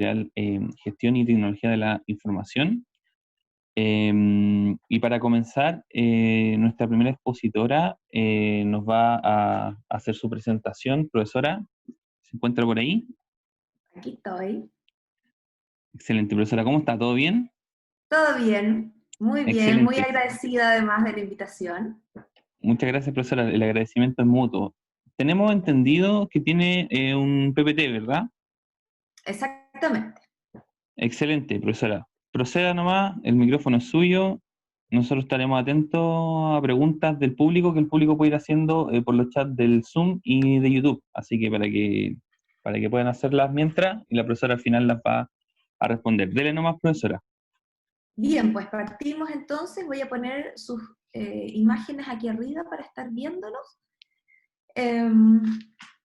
Industrial, Gestión y Tecnología de la Información. Y para comenzar, nuestra primera expositora nos va a hacer su presentación. Profesora, ¿se encuentra por ahí? Aquí estoy. Excelente, profesora. ¿Cómo está? ¿Todo bien? Todo bien, muy Excelente. agradecida además de la invitación. Muchas gracias, profesora. El agradecimiento es mutuo. Tenemos entendido que tiene un PPT, ¿verdad? Exactamente. Excelente, profesora. Proceda nomás, el micrófono es suyo. Nosotros estaremos atentos a preguntas del público que el público puede ir haciendo por los chats del Zoom y de YouTube. Así que para que puedan hacerlas mientras y la profesora al final las va a responder. Dele nomás, profesora. Bien, pues partimos entonces. Voy a poner sus imágenes aquí arriba para estar viéndolos.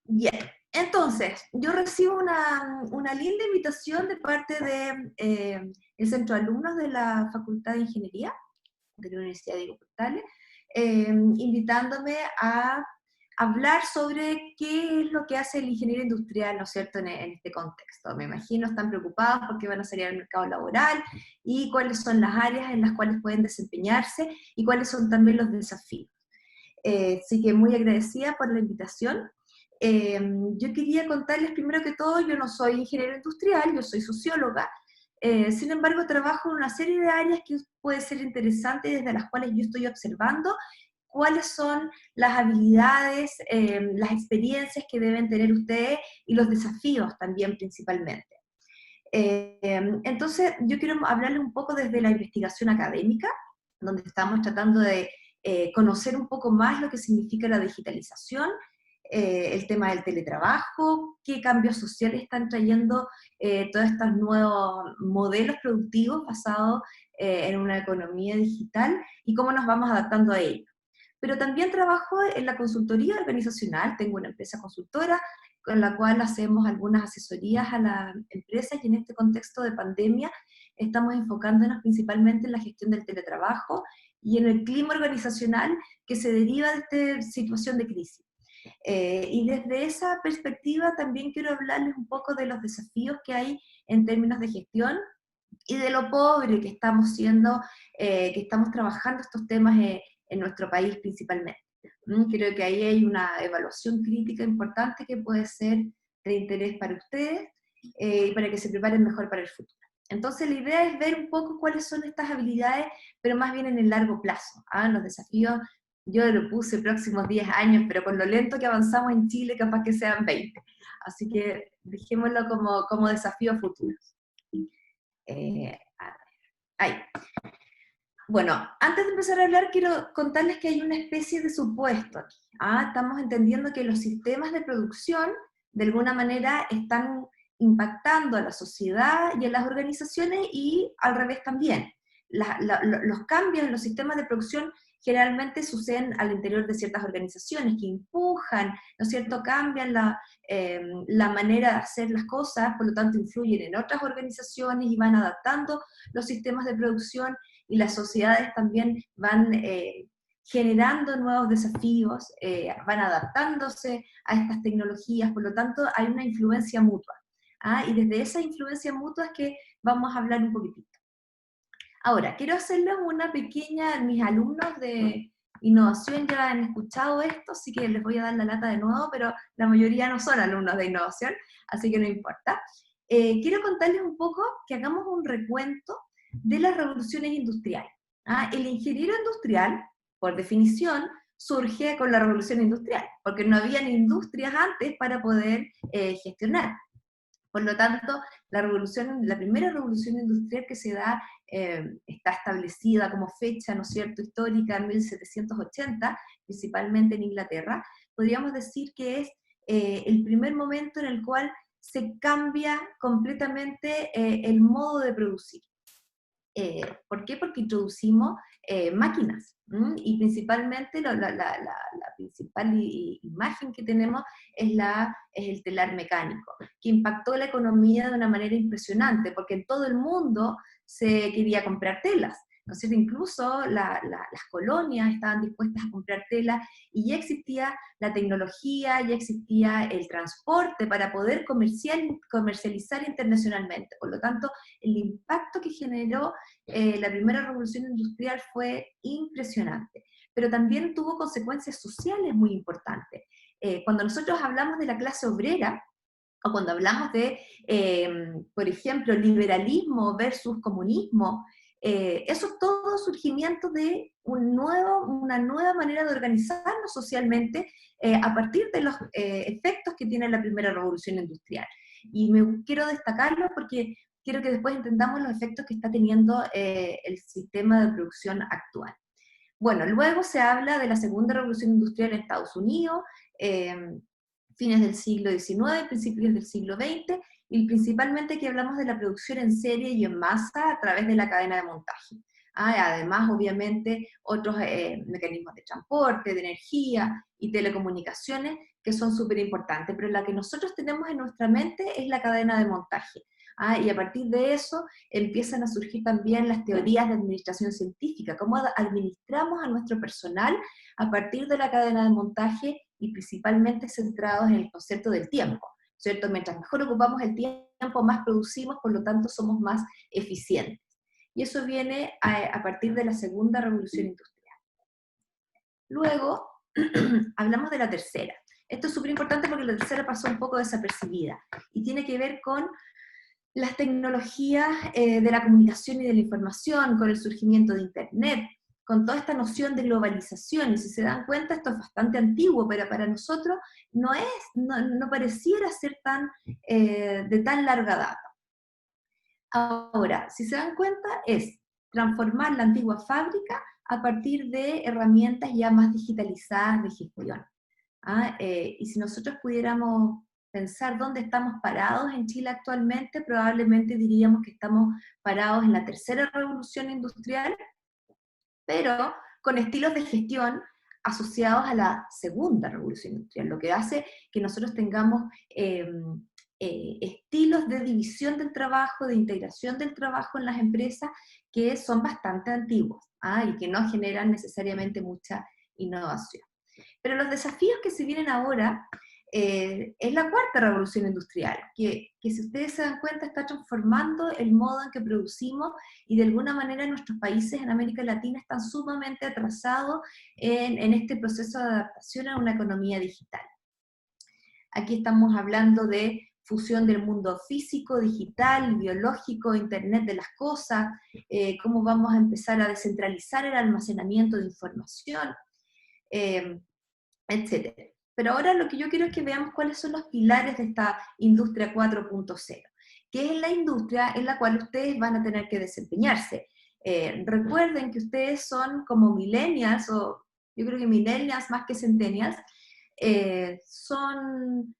Bien, entonces, yo recibo una linda invitación de parte de el Centro de Alumnos de la Facultad de Ingeniería de la Universidad de Diego Portales, invitándome a hablar sobre qué es lo que hace el ingeniero industrial, ¿no es cierto?, en este contexto. Me imagino están preocupados porque van a salir al mercado laboral y cuáles son las áreas en las cuales pueden desempeñarse y cuáles son también los desafíos. Así que muy agradecida por la invitación. Yo quería contarles primero que todo, yo no soy ingeniero industrial, yo soy socióloga. Sin embargo, trabajo en una serie de áreas que puede ser interesante, desde las cuales yo estoy observando cuáles son las habilidades, las experiencias que deben tener ustedes y los desafíos también principalmente. Entonces, yo quiero hablarles un poco desde la investigación académica, donde estamos tratando de conocer un poco más lo que significa la digitalización, el tema del teletrabajo, qué cambios sociales están trayendo todos estos nuevos modelos productivos basados en una economía digital y cómo nos vamos adaptando a ello. Pero también trabajo en la consultoría organizacional, tengo una empresa consultora con la cual hacemos algunas asesorías a las empresas y en este contexto de pandemia estamos enfocándonos principalmente en la gestión del teletrabajo y en el clima organizacional que se deriva de esta situación de crisis. Y desde esa perspectiva también quiero hablarles un poco de los desafíos que hay en términos de gestión y de lo pobre que estamos siendo, que estamos trabajando estos temas en nuestro país principalmente. Creo que ahí hay una evaluación crítica importante que puede ser de interés para ustedes y para que se preparen mejor para el futuro. Entonces la idea es ver un poco cuáles son estas habilidades, pero más bien en el largo plazo. Los desafíos, yo lo puse próximos 10 años, pero con lo lento que avanzamos en Chile, capaz que sean 20. Así que dejémoslo como desafíos futuros. A ver, ahí. Bueno, antes de empezar a hablar, quiero contarles que hay una especie de supuesto aquí. Estamos entendiendo que los sistemas de producción, de alguna manera, están impactando a la sociedad y a las organizaciones y al revés también. Los cambios en los sistemas de producción generalmente suceden al interior de ciertas organizaciones que empujan, ¿no es cierto?, cambian la manera de hacer las cosas, por lo tanto influyen en otras organizaciones y van adaptando los sistemas de producción y las sociedades también van generando nuevos desafíos, van adaptándose a estas tecnologías, por lo tanto hay una influencia mutua. Y desde esa influencia mutua es que vamos a hablar un poquitito. Ahora, quiero hacerles una pequeña, mis alumnos de innovación ya han escuchado esto, así que les voy a dar la lata de nuevo, pero la mayoría no son alumnos de innovación, así que no importa. Quiero contarles un poco que hagamos un recuento de las revoluciones industriales. El ingeniero industrial, por definición, surge con la revolución industrial, porque no habían industrias antes para poder gestionar. Por lo tanto, la primera revolución industrial que se da está establecida como fecha, ¿no es cierto?, histórica en 1780, principalmente en Inglaterra. Podríamos decir que es el primer momento en el cual se cambia completamente el modo de producir. ¿Por qué? Porque introducimos máquinas, y principalmente la principal imagen que tenemos es el telar mecánico, que impactó la economía de una manera impresionante, porque en todo el mundo se quería comprar telas. ¿no es cierto? Incluso las colonias estaban dispuestas a comprar tela y ya existía la tecnología, ya existía el transporte para poder comercializar internacionalmente. Por lo tanto, el impacto que generó la primera revolución industrial fue impresionante, pero también tuvo consecuencias sociales muy importantes. Cuando nosotros hablamos de la clase obrera, o cuando hablamos de, por ejemplo, liberalismo versus comunismo, eso es todo surgimiento de una nueva manera de organizarnos socialmente a partir de los efectos que tiene la primera revolución industrial. Y me quiero destacarlo porque quiero que después entendamos los efectos que está teniendo el sistema de producción actual. Bueno, luego se habla de la segunda revolución industrial en Estados Unidos, eh, fines del siglo XIX, principios del siglo XX, y principalmente que hablamos de la producción en serie y en masa a través de la cadena de montaje. Además, obviamente, otros mecanismos de transporte, de energía y telecomunicaciones que son súper importantes, pero la que nosotros tenemos en nuestra mente es la cadena de montaje. Y a partir de eso empiezan a surgir también las teorías de administración científica, cómo administramos a nuestro personal a partir de la cadena de montaje y principalmente centrados en el concepto del tiempo, ¿cierto? Mientras mejor ocupamos el tiempo, más producimos, por lo tanto somos más eficientes. Y eso viene a partir de la segunda revolución industrial. Luego, hablamos de la tercera. Esto es súper importante porque la tercera pasó un poco desapercibida y tiene que ver con las tecnologías de la comunicación y de la información, con el surgimiento de Internet, con toda esta noción de globalización, y si se dan cuenta esto es bastante antiguo, pero para nosotros no pareciera ser de tan larga data. Ahora, si se dan cuenta es transformar la antigua fábrica a partir de herramientas ya más digitalizadas de gestión. Y si nosotros pudiéramos pensar dónde estamos parados en Chile actualmente, probablemente diríamos que estamos parados en la tercera revolución industrial, pero con estilos de gestión asociados a la segunda revolución industrial, lo que hace que nosotros tengamos estilos de división del trabajo, de integración del trabajo en las empresas que son bastante antiguos y que no generan necesariamente mucha innovación. Pero los desafíos que se vienen ahora es la cuarta revolución industrial, que si ustedes se dan cuenta está transformando el modo en que producimos y de alguna manera nuestros países en América Latina están sumamente atrasados en este proceso de adaptación a una economía digital. Aquí estamos hablando de fusión del mundo físico, digital, biológico, Internet de las cosas, cómo vamos a empezar a descentralizar el almacenamiento de información, etc. Pero ahora lo que yo quiero es que veamos cuáles son los pilares de esta industria 4.0, que es la industria en la cual ustedes van a tener que desempeñarse. Recuerden que ustedes son como millennials, o yo creo que millennials más que centennials, son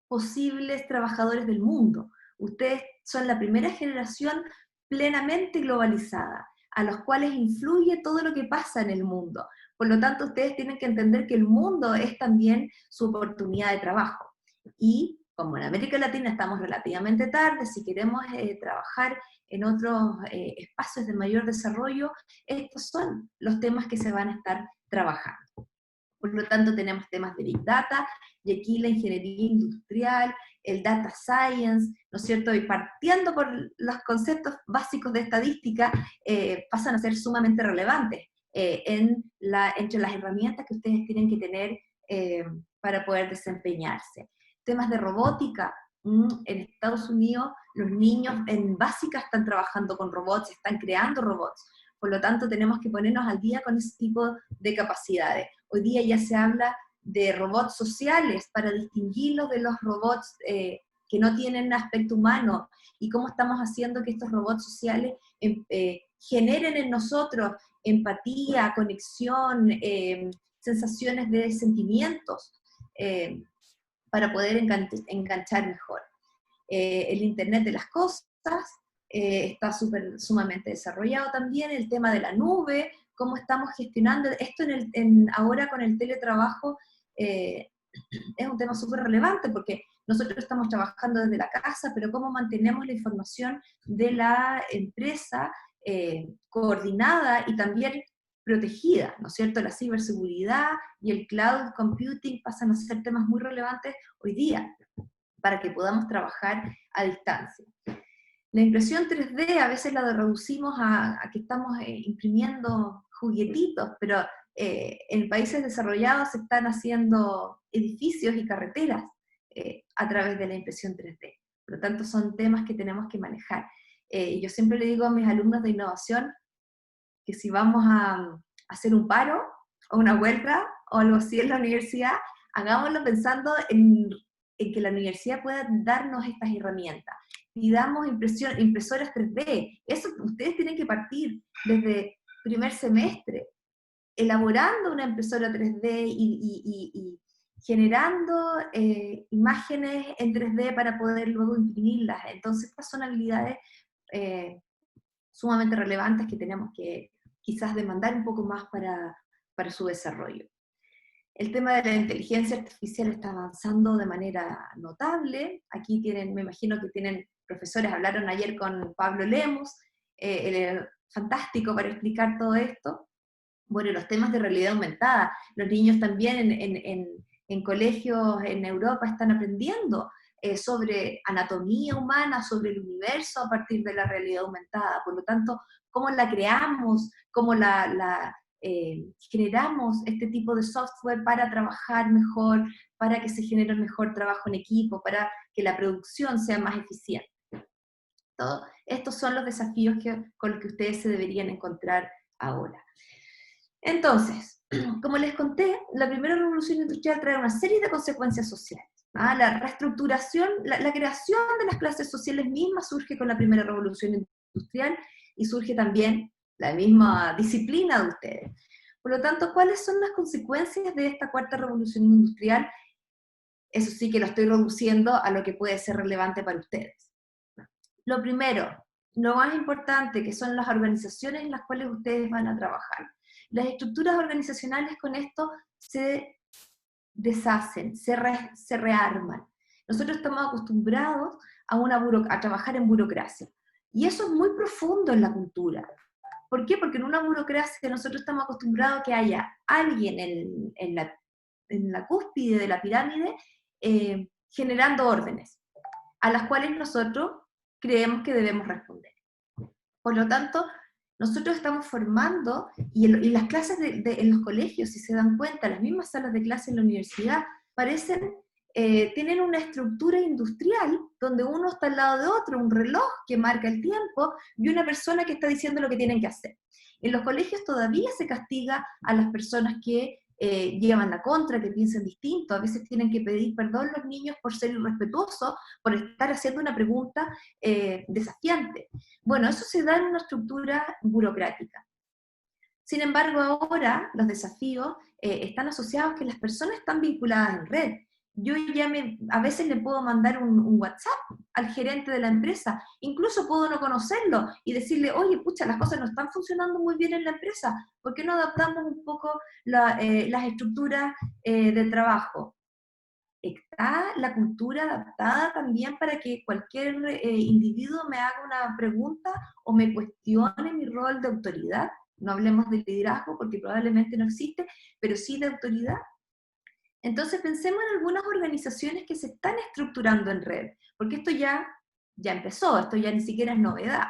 posibles trabajadores del mundo. Ustedes son la primera generación plenamente globalizada, a los cuales influye todo lo que pasa en el mundo. Por lo tanto, ustedes tienen que entender que el mundo es también su oportunidad de trabajo. Y como en América Latina estamos relativamente tarde, si queremos trabajar en otros espacios de mayor desarrollo, estos son los temas que se van a estar trabajando. Por lo tanto, tenemos temas de Big Data, y aquí la ingeniería industrial, el Data Science, ¿no es cierto? Y partiendo por los conceptos básicos de estadística, pasan a ser sumamente relevantes entre las herramientas que ustedes tienen que tener para poder desempeñarse. Temas de robótica. En Estados Unidos los niños en básica están trabajando con robots, están creando robots. Por lo tanto, tenemos que ponernos al día con ese tipo de capacidades. Hoy día ya se habla de robots sociales para distinguirlos de los robots que no tienen aspecto humano, y cómo estamos haciendo que estos robots sociales generen en nosotros empatía, conexión, sensaciones de sentimientos, para poder enganchar mejor. El Internet de las cosas está sumamente desarrollado también, el tema de la nube, cómo estamos gestionando esto ahora con el teletrabajo. Es un tema súper relevante porque nosotros estamos trabajando desde la casa, pero cómo mantenemos la información de la empresa coordinada y también protegida, ¿no es cierto? La ciberseguridad y el cloud computing pasan a ser temas muy relevantes hoy día para que podamos trabajar a distancia. La impresión 3D a veces la reducimos a que estamos imprimiendo juguetitos, pero en países desarrollados se están haciendo edificios y carreteras a través de la impresión 3D. Por lo tanto, son temas que tenemos que manejar. Yo siempre le digo a mis alumnos de innovación que si vamos a hacer un paro o una huelga o algo así en la universidad, hagámoslo pensando en que la universidad pueda darnos estas herramientas. Pidamos impresoras 3D. Eso ustedes tienen que partir desde primer semestre, elaborando una impresora 3D y generando imágenes en 3D para poder luego imprimirlas. Entonces, estas son habilidades sumamente relevantes que tenemos que quizás demandar un poco más para su desarrollo. El tema de la inteligencia artificial está avanzando de manera notable. Aquí tienen, me imagino que tienen profesores, hablaron ayer con Pablo Lemus, él es fantástico para explicar todo esto. Bueno, los temas de realidad aumentada, los niños también en colegios en Europa están aprendiendo sobre anatomía humana, sobre el universo a partir de la realidad aumentada. Por lo tanto, cómo la creamos, cómo generamos este tipo de software para trabajar mejor, para que se genere un mejor trabajo en equipo, para que la producción sea más eficiente. Todos estos son los desafíos con los que ustedes se deberían encontrar ahora. Entonces, como les conté, la primera revolución industrial trae una serie de consecuencias sociales. La reestructuración, la creación de las clases sociales mismas surge con la primera revolución industrial y surge también la misma disciplina de ustedes. Por lo tanto, ¿cuáles son las consecuencias de esta cuarta revolución industrial? Eso sí que lo estoy reduciendo a lo que puede ser relevante para ustedes. Lo primero, lo más importante, que son las organizaciones en las cuales ustedes van a trabajar. Las estructuras organizacionales con esto se deshacen, se rearman. Nosotros estamos acostumbrados a trabajar en burocracia. Y eso es muy profundo en la cultura. ¿Por qué? Porque en una burocracia nosotros estamos acostumbrados a que haya alguien en la cúspide de la pirámide generando órdenes, a las cuales nosotros creemos que debemos responder. Por lo tanto, nosotros estamos formando, y las clases en los colegios, si se dan cuenta, las mismas salas de clase en la universidad, tienen una estructura industrial donde uno está al lado de otro, un reloj que marca el tiempo y una persona que está diciendo lo que tienen que hacer. En los colegios todavía se castiga a las personas que llevan la contra, que piensan distinto. A veces tienen que pedir perdón los niños por ser irrespetuosos, por estar haciendo una pregunta desafiante. Bueno, eso se da en una estructura burocrática. Sin embargo, ahora los desafíos están asociados que las personas están vinculadas en red. Yo a veces le puedo mandar un WhatsApp al gerente de la empresa, incluso puedo no conocerlo y decirle, oye, pucha, las cosas no están funcionando muy bien en la empresa, ¿por qué no adaptamos un poco las estructuras de trabajo? ¿Está la cultura adaptada también para que cualquier individuo me haga una pregunta o me cuestione mi rol de autoridad? No hablemos de liderazgo porque probablemente no existe, pero sí de autoridad. Entonces pensemos en algunas organizaciones que se están estructurando en red, porque esto ya empezó, esto ya ni siquiera es novedad.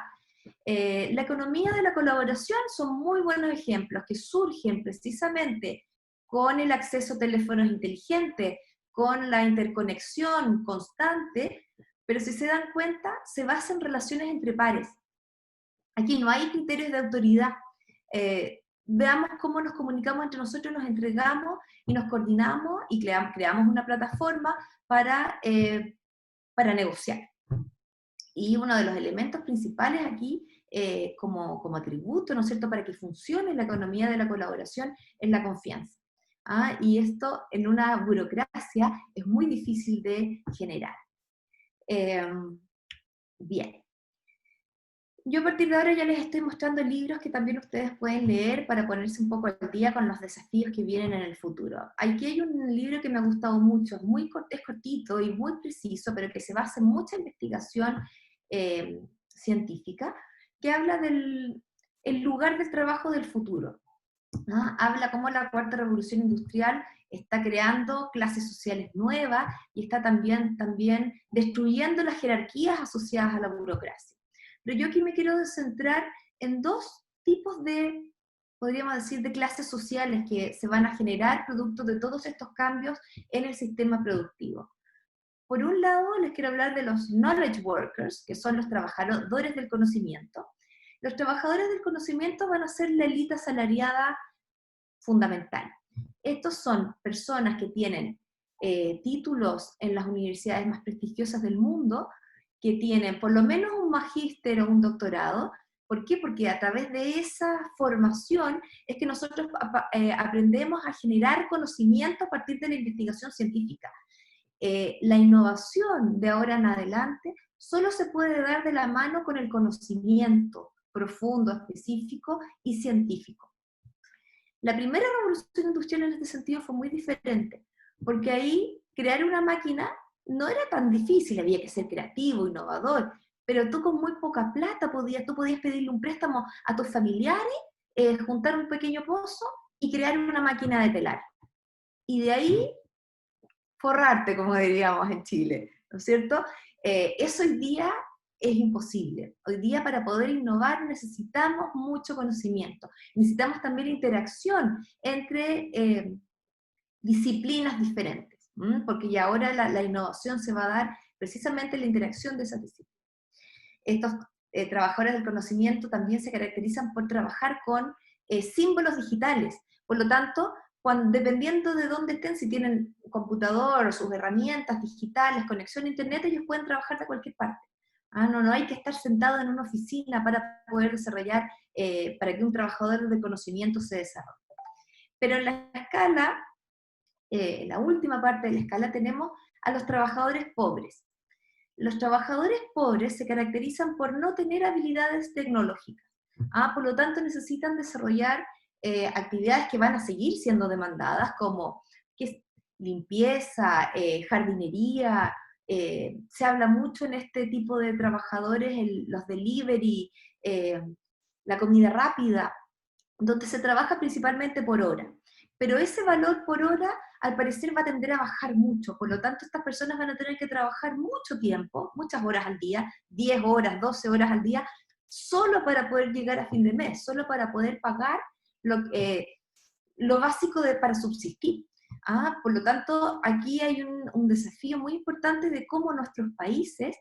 La economía de la colaboración son muy buenos ejemplos que surgen precisamente con el acceso a teléfonos inteligentes, con la interconexión constante, pero si se dan cuenta, se basa en relaciones entre pares. Aquí no hay criterios de autoridad. Veamos cómo nos comunicamos entre nosotros, nos entregamos y nos coordinamos y creamos una plataforma para negociar. Y uno de los elementos principales aquí, como atributo, ¿no es cierto?, para que funcione la economía de la colaboración, es la confianza. Y esto en una burocracia es muy difícil de generar. Bien. Yo a partir de ahora ya les estoy mostrando libros que también ustedes pueden leer para ponerse un poco al día con los desafíos que vienen en el futuro. Aquí hay un libro que me ha gustado mucho, es cortito y muy preciso, pero que se basa en mucha investigación científica, que habla del el lugar del trabajo del futuro, ¿no? Habla cómo la cuarta revolución industrial está creando clases sociales nuevas y está también destruyendo las jerarquías asociadas a la burocracia. Pero yo aquí me quiero centrar en dos tipos de, podríamos decir, de clases sociales que se van a generar producto de todos estos cambios en el sistema productivo. Por un lado, les quiero hablar de los knowledge workers, que son los trabajadores del conocimiento. Los trabajadores del conocimiento van a ser la élite asalariada fundamental. Estos son personas que tienen títulos en las universidades más prestigiosas del mundo, que tienen por lo menos un magíster o un doctorado. ¿Por qué? Porque a través de esa formación es que nosotros aprendemos a generar conocimiento a partir de la investigación científica. La innovación de ahora en adelante solo se puede dar de la mano con el conocimiento profundo, específico y científico. La primera revolución industrial en este sentido fue muy diferente, porque ahí crear una máquina no era tan difícil, había que ser creativo, innovador, pero tú con muy poca plata tú podías pedirle un préstamo a tus familiares, juntar un pequeño pozo y crear una máquina de telar. Y de ahí forrarte, como diríamos en Chile, ¿no es cierto? Eso hoy día es imposible. Hoy día para poder innovar necesitamos mucho conocimiento, necesitamos también interacción entre disciplinas diferentes, porque ya ahora la innovación se va a dar precisamente en la interacción de esas disciplinas. Estos trabajadores del conocimiento también se caracterizan por trabajar con símbolos digitales, por lo tanto, dependiendo de dónde estén, si tienen un computador, sus herramientas digitales, conexión a internet, ellos pueden trabajar de cualquier parte. No hay que estar sentado en una oficina para poder desarrollar, para que un trabajador de conocimiento se desarrolle. Pero en la escala, la última parte de la escala, tenemos a los trabajadores pobres. Los trabajadores pobres se caracterizan por no tener habilidades tecnológicas. Por lo tanto, necesitan desarrollar actividades que van a seguir siendo demandadas, como limpieza, jardinería. Se habla mucho en este tipo de trabajadores, los delivery, la comida rápida, donde se trabaja principalmente por hora. Pero ese valor por hora, al parecer, va a tender a bajar mucho. Por lo tanto, estas personas van a tener que trabajar mucho tiempo, muchas horas al día, 10 horas, 12 horas al día, solo para poder llegar a fin de mes, solo para poder pagar lo básico para subsistir. Por lo tanto, aquí hay un desafío muy importante de cómo nuestros países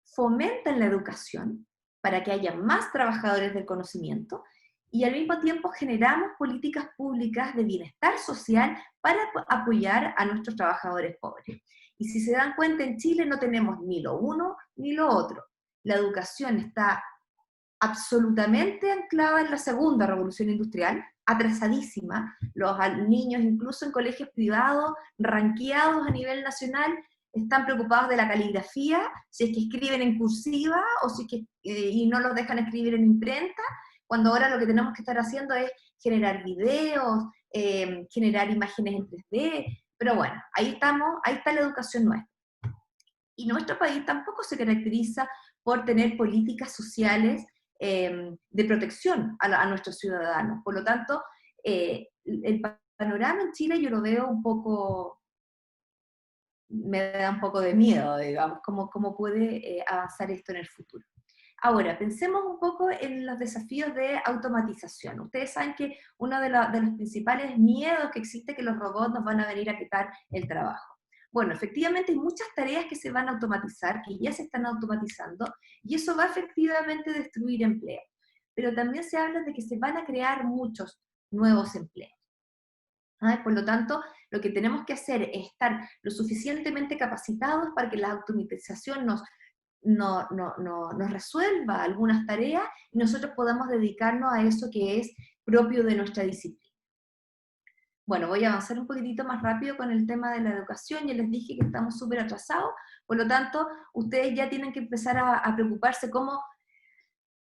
fomentan la educación para que haya más trabajadores del conocimiento, y al mismo tiempo generamos políticas públicas de bienestar social para apoyar a nuestros trabajadores pobres. Y si se dan cuenta, en Chile no tenemos ni lo uno ni lo otro. La educación está absolutamente anclada en la segunda revolución industrial, atrasadísima. Los niños, incluso en colegios privados, ranqueados a nivel nacional, están preocupados de la caligrafía, si es que escriben en cursiva o si es que, y no los dejan escribir en imprenta, cuando ahora lo que tenemos que estar haciendo es generar videos, generar imágenes en 3D, pero bueno, ahí estamos, ahí está la educación nuestra. Y nuestro país tampoco se caracteriza por tener políticas sociales de protección a nuestros ciudadanos. Por lo tanto, el panorama en Chile yo lo veo un poco, me da un poco de miedo, digamos, cómo puede avanzar esto en el futuro. Ahora, pensemos un poco en los desafíos de automatización. Ustedes saben que uno de los principales miedos que existe es que los robots nos van a venir a quitar el trabajo. Bueno, efectivamente hay muchas tareas que se van a automatizar, que ya se están automatizando, y eso va efectivamente a destruir empleo. Pero también se habla de que se van a crear muchos nuevos empleos. Por lo tanto, lo que tenemos que hacer es estar lo suficientemente capacitados para que la automatización nos resuelva algunas tareas y nosotros podamos dedicarnos a eso que es propio de nuestra disciplina. Bueno, voy a avanzar un poquitito más rápido con el tema de la educación. Ya les dije que estamos súper atrasados, por lo tanto, ustedes ya tienen que empezar a preocuparse cómo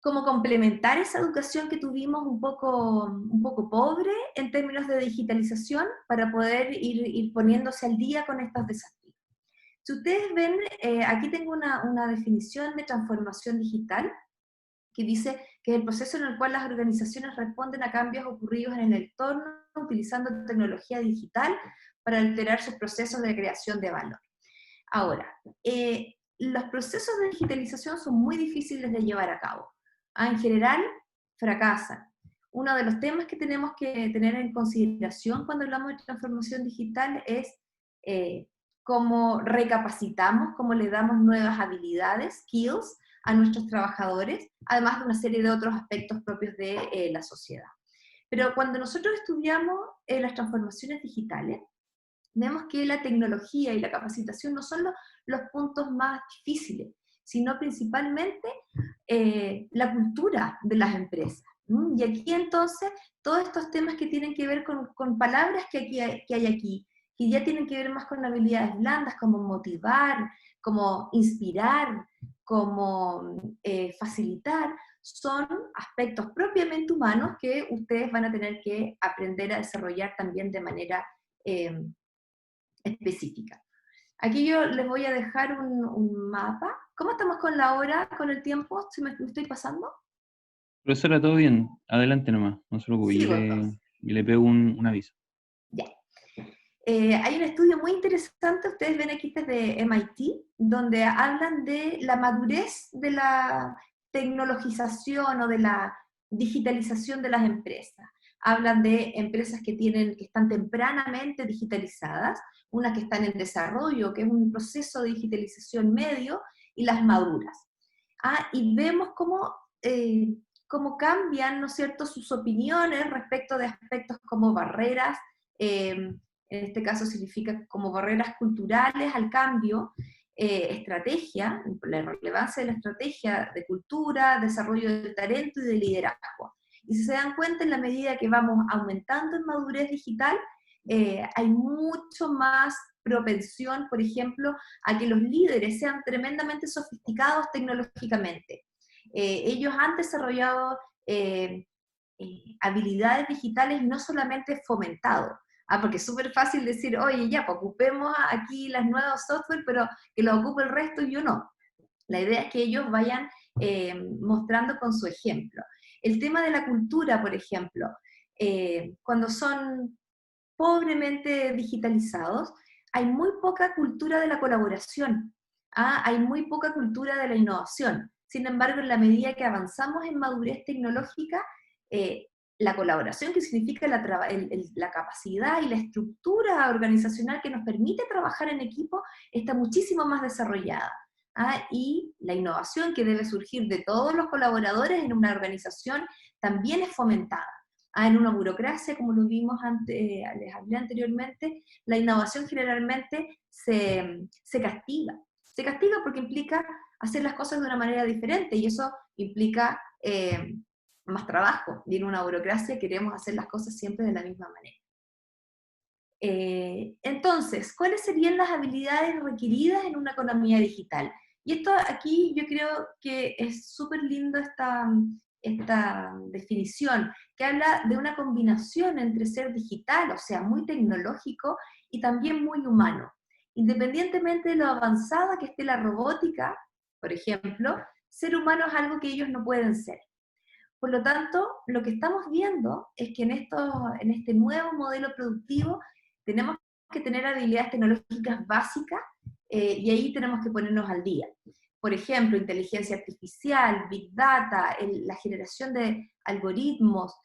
complementar esa educación que tuvimos un poco pobre en términos de digitalización para poder ir poniéndose al día con estos desafíos. Si ustedes ven, aquí tengo una definición de transformación digital, que dice que es el proceso en el cual las organizaciones responden a cambios ocurridos en el entorno utilizando tecnología digital para alterar sus procesos de creación de valor. Ahora, los procesos de digitalización son muy difíciles de llevar a cabo. En general, fracasan. Uno de los temas que tenemos que tener en consideración cuando hablamos de transformación digital es cómo recapacitamos, cómo le damos nuevas habilidades, skills, a nuestros trabajadores, además de una serie de otros aspectos propios de la sociedad. Pero cuando nosotros estudiamos las transformaciones digitales, vemos que la tecnología y la capacitación no son los puntos más difíciles, sino principalmente la cultura de las empresas. Y aquí entonces, todos estos temas que tienen que ver con palabras que hay aquí, que ya tienen que ver más con habilidades blandas, como motivar, como inspirar, como facilitar, son aspectos propiamente humanos que ustedes van a tener que aprender a desarrollar también de manera específica. Aquí yo les voy a dejar un mapa. ¿Cómo estamos con la hora, con el tiempo? ¿Me estoy pasando? Profesora, todo bien, adelante nomás, no se preocupe, Sigo entonces. yo le pego un aviso. Ya. Hay un estudio muy interesante, ustedes ven aquí desde MIT, donde hablan de la madurez de la tecnologización o de la digitalización de las empresas. Hablan de empresas que están tempranamente digitalizadas, unas que están en desarrollo, que es un proceso de digitalización medio, y las maduras. Y vemos cómo cambian, ¿no es cierto?, sus opiniones respecto de aspectos como barreras, en este caso significa como barreras culturales al cambio, estrategia, la relevancia de la estrategia de cultura, desarrollo del talento y de liderazgo. Y si se dan cuenta, en la medida que vamos aumentando en madurez digital, hay mucho más propensión, por ejemplo, a que los líderes sean tremendamente sofisticados tecnológicamente. Ellos han desarrollado habilidades digitales no solamente fomentado, porque es súper fácil decir, oye, ya, pues ocupemos aquí las nuevas software, pero que lo ocupe el resto y yo no. La idea es que ellos vayan mostrando con su ejemplo. El tema de la cultura, por ejemplo, cuando son pobremente digitalizados, hay muy poca cultura de la colaboración, hay muy poca cultura de la innovación. Sin embargo, en la medida que avanzamos en madurez tecnológica, la colaboración, que significa la capacidad y la estructura organizacional que nos permite trabajar en equipo, está muchísimo más desarrollada. Y la innovación que debe surgir de todos los colaboradores en una organización también es fomentada. En una burocracia, como lo vimos les hablé anteriormente, la innovación generalmente se castiga. Se castiga porque implica hacer las cosas de una manera diferente, y eso implica más trabajo, y en una burocracia queremos hacer las cosas siempre de la misma manera. Entonces, ¿cuáles serían las habilidades requeridas en una economía digital? Y esto aquí yo creo que es súper lindo esta definición, que habla de una combinación entre ser digital, o sea, muy tecnológico, y también muy humano. Independientemente de lo avanzada que esté la robótica, por ejemplo, ser humano es algo que ellos no pueden ser. Por lo tanto, lo que estamos viendo es que en este nuevo modelo productivo tenemos que tener habilidades tecnológicas básicas, y ahí tenemos que ponernos al día. Por ejemplo, inteligencia artificial, big data, la generación de algoritmos,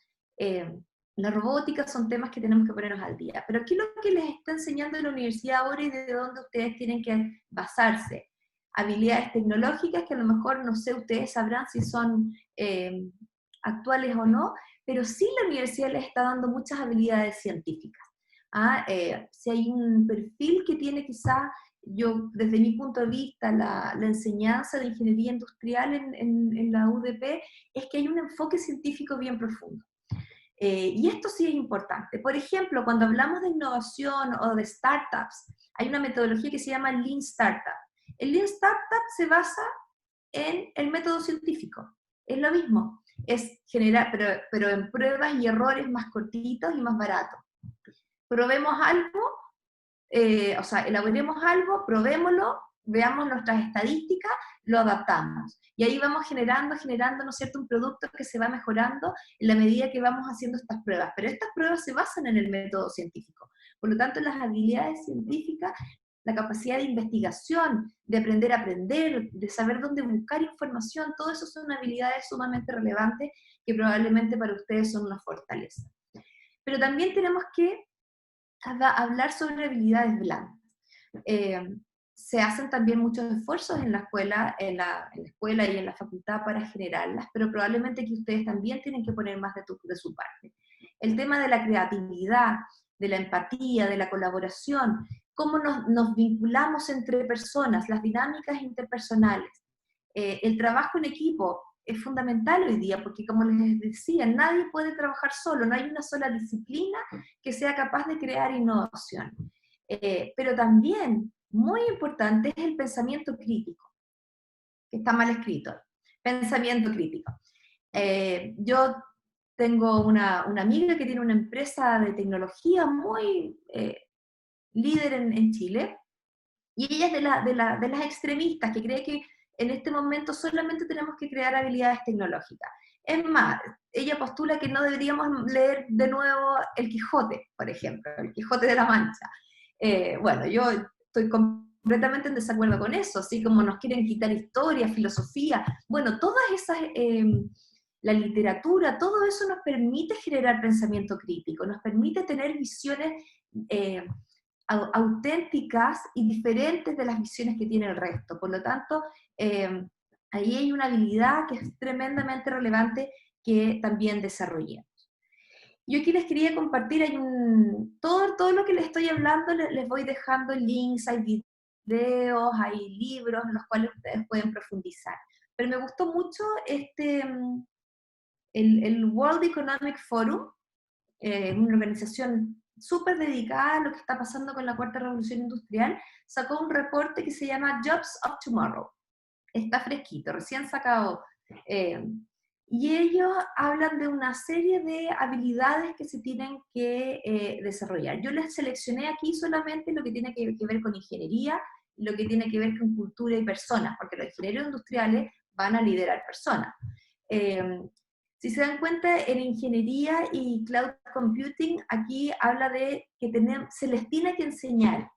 la robótica son temas que tenemos que ponernos al día. Pero aquí lo que les está enseñando en la universidad ahora y de dónde ustedes tienen que basarse. Habilidades tecnológicas que a lo mejor, no sé, ustedes sabrán si son actuales o no, pero sí la universidad les está dando muchas habilidades científicas. Si hay un perfil que tiene quizá, yo desde mi punto de vista, la enseñanza de ingeniería industrial en la UDP, es que hay un enfoque científico bien profundo. Y esto sí es importante. Por ejemplo, cuando hablamos de innovación o de startups, hay una metodología que se llama Lean Startup. El Lean Startup se basa en el método científico. Es lo mismo, es generar, pero en pruebas y errores más cortitos y más baratos. Probemos algo, elaboremos algo, probémoslo, veamos nuestras estadísticas, lo adaptamos. Y ahí vamos generando, ¿no es cierto?, un producto que se va mejorando en la medida que vamos haciendo estas pruebas. Pero estas pruebas se basan en el método científico. Por lo tanto, las habilidades científicas, la capacidad de investigación, de aprender a aprender, de saber dónde buscar información, todo eso son habilidades sumamente relevantes que probablemente para ustedes son una fortaleza. Pero también tenemos que hablar sobre habilidades blandas. Se hacen también muchos esfuerzos en la escuela, y en la facultad para generarlas, pero probablemente que ustedes también tienen que poner más de su parte. El tema de la creatividad, de la empatía, de la colaboración, cómo nos vinculamos entre personas, las dinámicas interpersonales. El trabajo en equipo es fundamental hoy día, porque como les decía, nadie puede trabajar solo, no hay una sola disciplina que sea capaz de crear innovación. Pero también, muy importante, es el pensamiento crítico, que está mal escrito, pensamiento crítico. Yo tengo una amiga que tiene una empresa de tecnología muy líder en Chile, y ella es de las extremistas, que cree que en este momento solamente tenemos que crear habilidades tecnológicas. Es más, ella postula que no deberíamos leer de nuevo El Quijote, por ejemplo, El Quijote de la Mancha. Bueno, yo estoy completamente en desacuerdo con eso, así como nos quieren quitar historia, filosofía, bueno, todas esas, la literatura, todo eso nos permite generar pensamiento crítico, nos permite tener visiones auténticas y diferentes de las visiones que tiene el resto. Por lo tanto, ahí hay una habilidad que es tremendamente relevante que también desarrollemos. Yo aquí les quería compartir, todo lo que les estoy hablando, les voy dejando links, hay videos, hay libros en los cuales ustedes pueden profundizar. Pero me gustó mucho el World Economic Forum, una organización súper dedicada a lo que está pasando con la cuarta revolución industrial, sacó un reporte que se llama Jobs of Tomorrow. Está fresquito, recién sacado. Y ellos hablan de una serie de habilidades que se tienen que desarrollar. Yo les seleccioné aquí solamente lo que tiene que ver con ingeniería, lo que tiene que ver con cultura y personas, porque los ingenieros industriales van a liderar personas. Si se dan cuenta, en ingeniería y cloud computing, aquí habla de que se les tiene que enseñar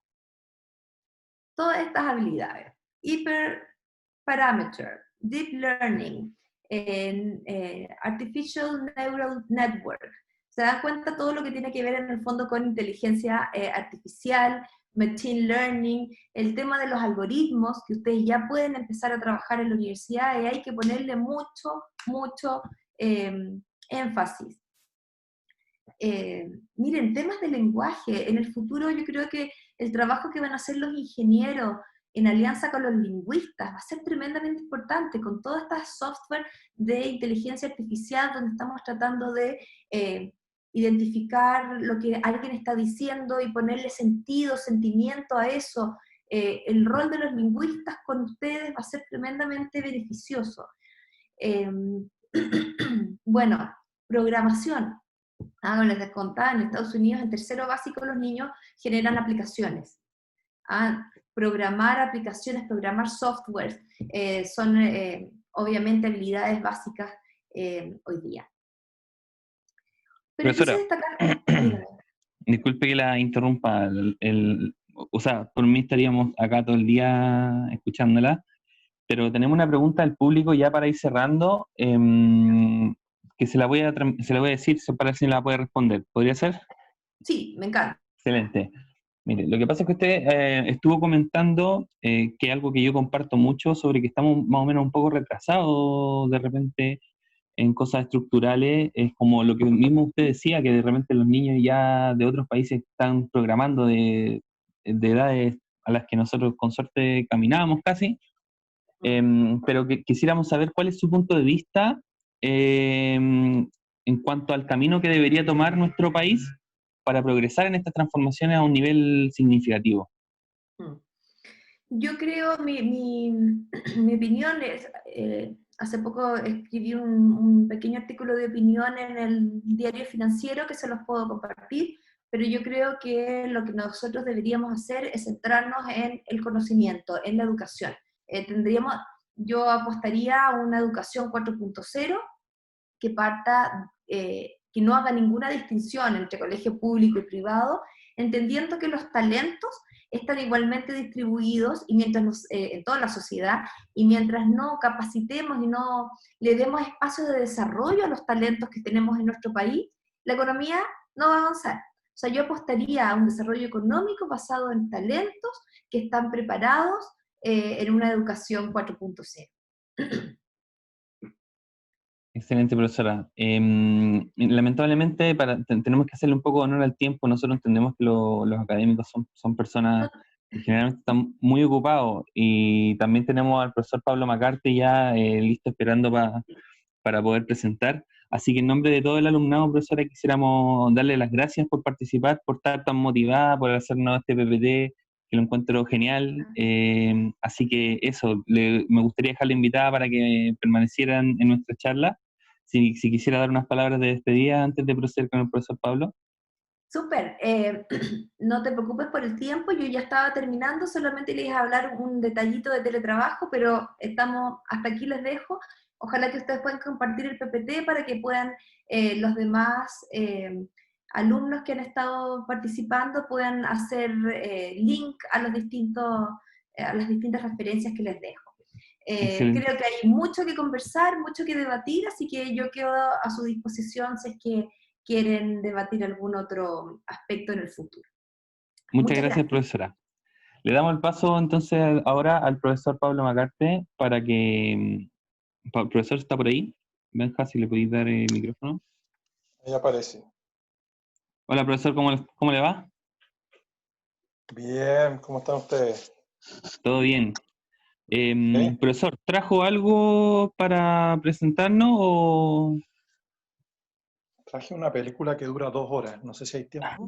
todas estas habilidades. Hyperparameter, deep learning, artificial neural network. Se dan cuenta todo lo que tiene que ver en el fondo con inteligencia artificial, machine learning, el tema de los algoritmos, que ustedes ya pueden empezar a trabajar en la universidad y hay que ponerle mucho énfasis. Miren, temas de lenguaje, en el futuro yo creo que el trabajo que van a hacer los ingenieros en alianza con los lingüistas va a ser tremendamente importante, con todas estas software de inteligencia artificial donde estamos tratando de identificar lo que alguien está diciendo y ponerle sentido, sentimiento a eso. El rol de los lingüistas con ustedes va a ser tremendamente beneficioso. Bueno, programación. Como les contaba, en Estados Unidos, en tercero básico, los niños generan aplicaciones. Programar aplicaciones, programar software, son obviamente habilidades básicas hoy día. Pero Profesora, quise destacar... disculpe que la interrumpa, o sea, por mí estaríamos acá todo el día escuchándola, pero tenemos una pregunta del público ya para ir cerrando, que se la voy a decir para ver si la puede responder. ¿Podría ser? Sí, me encanta. Excelente. Mire, lo que pasa es que usted estuvo comentando que algo que yo comparto mucho sobre que estamos más o menos un poco retrasados de repente en cosas estructurales, es como lo que mismo usted decía, que de repente los niños ya de otros países están programando de edades a las que nosotros con suerte caminábamos casi, pero que quisiéramos saber cuál es su punto de vista en cuanto al camino que debería tomar nuestro país para progresar en estas transformaciones a un nivel significativo. Yo creo, mi opinión es, hace poco escribí un pequeño artículo de opinión en el diario financiero que se los puedo compartir, pero yo creo que lo que nosotros deberíamos hacer es centrarnos en el conocimiento, en la educación. Yo apostaría a una educación 4.0 que parta, que no haga ninguna distinción entre colegio público y privado, entendiendo que los talentos están igualmente distribuidos y en toda la sociedad, y mientras no capacitemos y no le demos espacios de desarrollo a los talentos que tenemos en nuestro país, la economía no va a avanzar. O sea, yo apostaría a un desarrollo económico basado en talentos que están preparados en una educación 4.0. Excelente, profesora. Lamentablemente tenemos que hacerle un poco de honor al tiempo. Nosotros entendemos que los académicos son personas que generalmente están muy ocupados, y también tenemos al profesor Pablo Macarte ya listo esperando para poder presentar. Así que en nombre de todo el alumnado, profesora, quisiéramos darle las gracias por participar, por estar tan motivada, por hacernos este PPT, que lo encuentro genial. Así que eso, me gustaría dejarla invitada para que permanecieran en nuestra charla. Si quisiera dar unas palabras de despedida antes de proceder con el profesor Pablo. Súper, no te preocupes por el tiempo, yo ya estaba terminando, solamente les iba a hablar un detallito de teletrabajo, pero hasta aquí les dejo. Ojalá que ustedes puedan compartir el PPT para que puedan los demás alumnos que han estado participando puedan hacer link a a las distintas referencias que les dejo. Excelente. Creo que hay mucho que conversar, mucho que debatir, así que yo quedo a su disposición si es que quieren debatir algún otro aspecto en el futuro. Muchas Muchas gracias, gracias. profesora. Le damos el paso entonces ahora al profesor Pablo Macarte para que... El profesor está por ahí. Benja, si le podéis dar el micrófono. Ahí aparece. Hola, profesor, ¿cómo le va? Bien, ¿cómo están ustedes? Todo bien. ¿Sí? Profesor, ¿trajo algo para presentarnos o...? Traje una película que dura 2 horas, no sé si hay tiempo.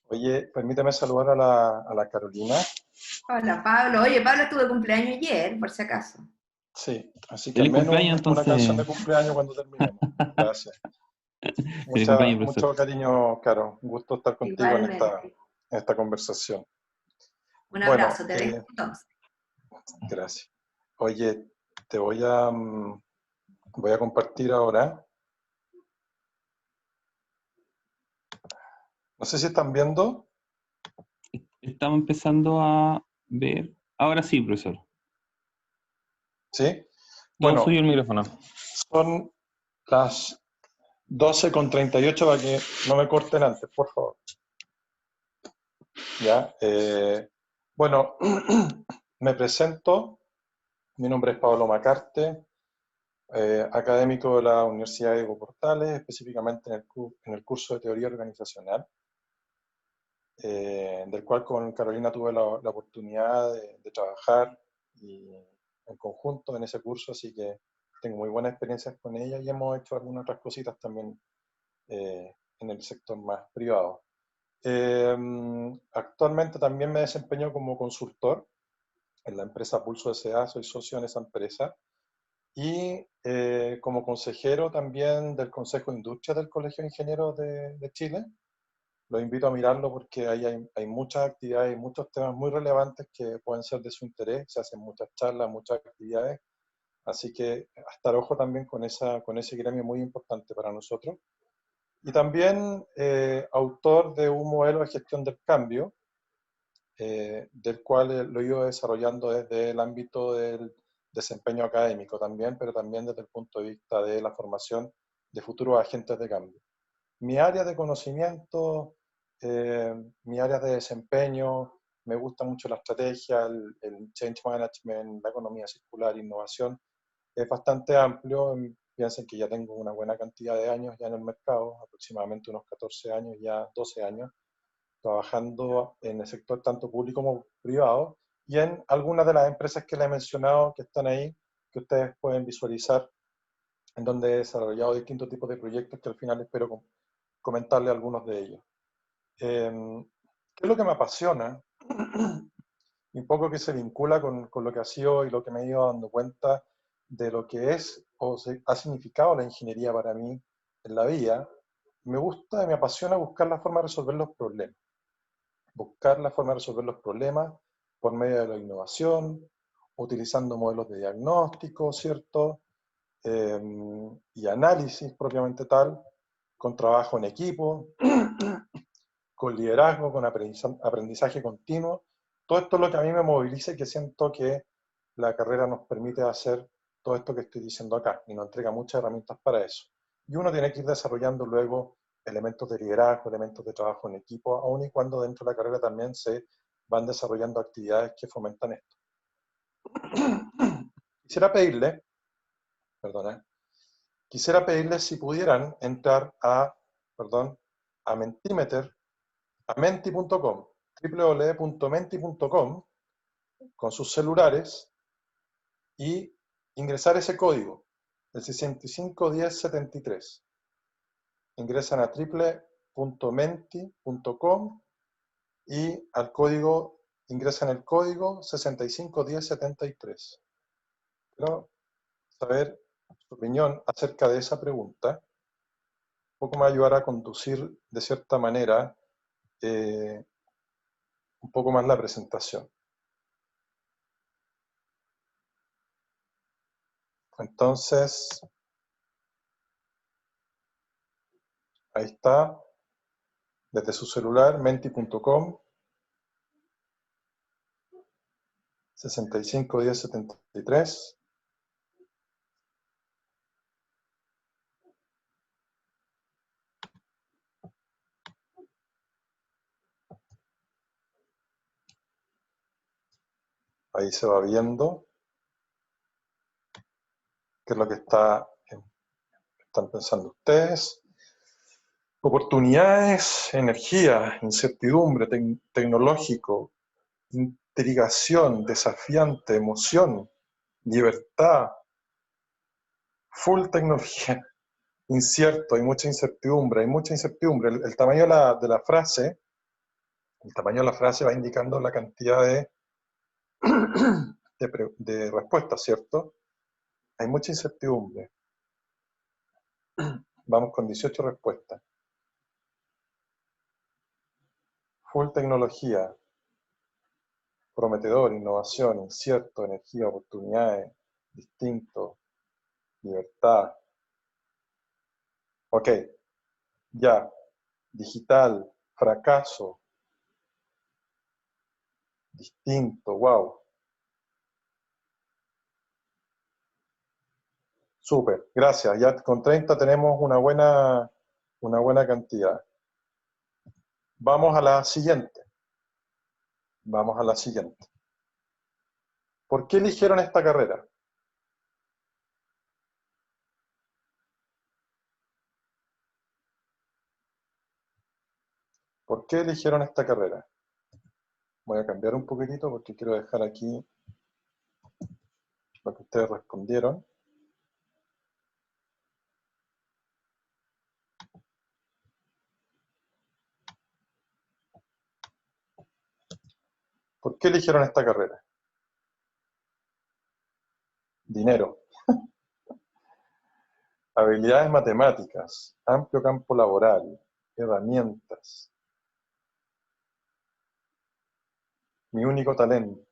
Oye, permíteme saludar a la Carolina. Hola Pablo. Oye, Pablo estuvo de cumpleaños ayer, por si acaso. Sí, así que al Feliz menos cumpleaños, una canción entonces. de cumpleaños cuando terminemos. Gracias. Feliz cumpleaños, profesor. Mucho cariño, Caro. Un gusto estar contigo Igualmente. en esta conversación. Un Bueno, abrazo, te dejo entonces. gracias. Oye, te voy a compartir ahora. No sé si están viendo. Estamos empezando a ver... Ahora sí, profesor. ¿Sí? Todo suyo Bueno, el micrófono. son las 12:38 para que no me corten antes, por favor. Ya. Bueno, me presento. Mi nombre es Pablo Macarte, académico de la Universidad de Diego Portales, específicamente en el curso de Teoría Organizacional, del cual con Carolina tuve la oportunidad de trabajar en conjunto en ese curso, así que tengo muy buenas experiencias con ella y hemos hecho algunas otras cositas también en el sector más privado. Actualmente también me desempeño como consultor en la empresa Pulso S.A., soy socio en esa empresa, y como consejero también del Consejo de Industria del Colegio de Ingenieros de Chile. Los invito a mirarlo porque ahí hay muchas actividades y muchos temas muy relevantes que pueden ser de su interés, se hacen muchas charlas, muchas actividades, así que a estar ojo también con ese gremio muy importante para nosotros. Y también autor de un modelo de gestión del cambio, del cual lo he ido desarrollando desde el ámbito del desempeño académico también, pero también desde el punto de vista de la formación de futuros agentes de cambio. Mi área de conocimiento, mi área de desempeño, me gusta mucho la estrategia, el change management, la economía circular, innovación, es bastante amplio. Piensen que ya tengo una buena cantidad de años ya en el mercado, aproximadamente unos 14 años, ya 12 años, trabajando en el sector tanto público como privado, y en algunas de las empresas que les he mencionado que están ahí, que ustedes pueden visualizar, en donde he desarrollado distintos tipos de proyectos que al final espero comentarles algunos de ellos. ¿Qué es lo que me apasiona? Y un poco que se vincula con lo que ha sido y lo que me he ido dando cuenta de lo que es o ha significado la ingeniería para mí en la vida, me gusta y me apasiona buscar la forma de resolver los problemas. Buscar la forma de resolver los problemas por medio de la innovación, utilizando modelos de diagnóstico, ¿cierto? Y análisis propiamente tal, con trabajo en equipo, con liderazgo, con aprendizaje continuo. Todo esto es lo que a mí me moviliza y que siento que la carrera nos permite hacer todo esto que estoy diciendo acá y nos entrega muchas herramientas para eso. Y uno tiene que ir desarrollando luego elementos de liderazgo, elementos de trabajo en equipo, aun y cuando dentro de la carrera también se van desarrollando actividades que fomentan esto. Quisiera pedirle, perdona, quisiera pedirles si pudieran entrar a Mentimeter, a menti.com, www.menti.com, con sus celulares y ingresar ese código, el 651073. Ingresan a www.menti.com y al código, ingresan el código 651073. Quiero saber su opinión acerca de esa pregunta. Un poco me va a ayudar a conducir de cierta manera un poco más la presentación. Entonces, ahí está, desde su celular, menti.com, 651073. Ahí se va viendo qué es lo que están pensando ustedes. Oportunidades, energía, incertidumbre, tecnológico, intrigación, desafiante, emoción, libertad, full tecnología, incierto, hay mucha incertidumbre, hay mucha incertidumbre. El tamaño de la frase, el tamaño de la frase va indicando la cantidad de respuestas, ¿cierto? Hay mucha incertidumbre. Vamos con 18 respuestas. Full tecnología, prometedor, innovación, incierto, energía, oportunidades, distinto, libertad. Ok, ya. Digital, fracaso, distinto, wow. Súper, gracias. Ya con 30 tenemos una buena cantidad. Vamos a la siguiente. Vamos a la siguiente. ¿Por qué eligieron esta carrera? ¿Por qué eligieron esta carrera? Voy a cambiar un poquitito porque quiero dejar aquí lo que ustedes respondieron. ¿Por qué eligieron esta carrera? Dinero. Habilidades matemáticas, amplio campo laboral, herramientas. Mi único talento.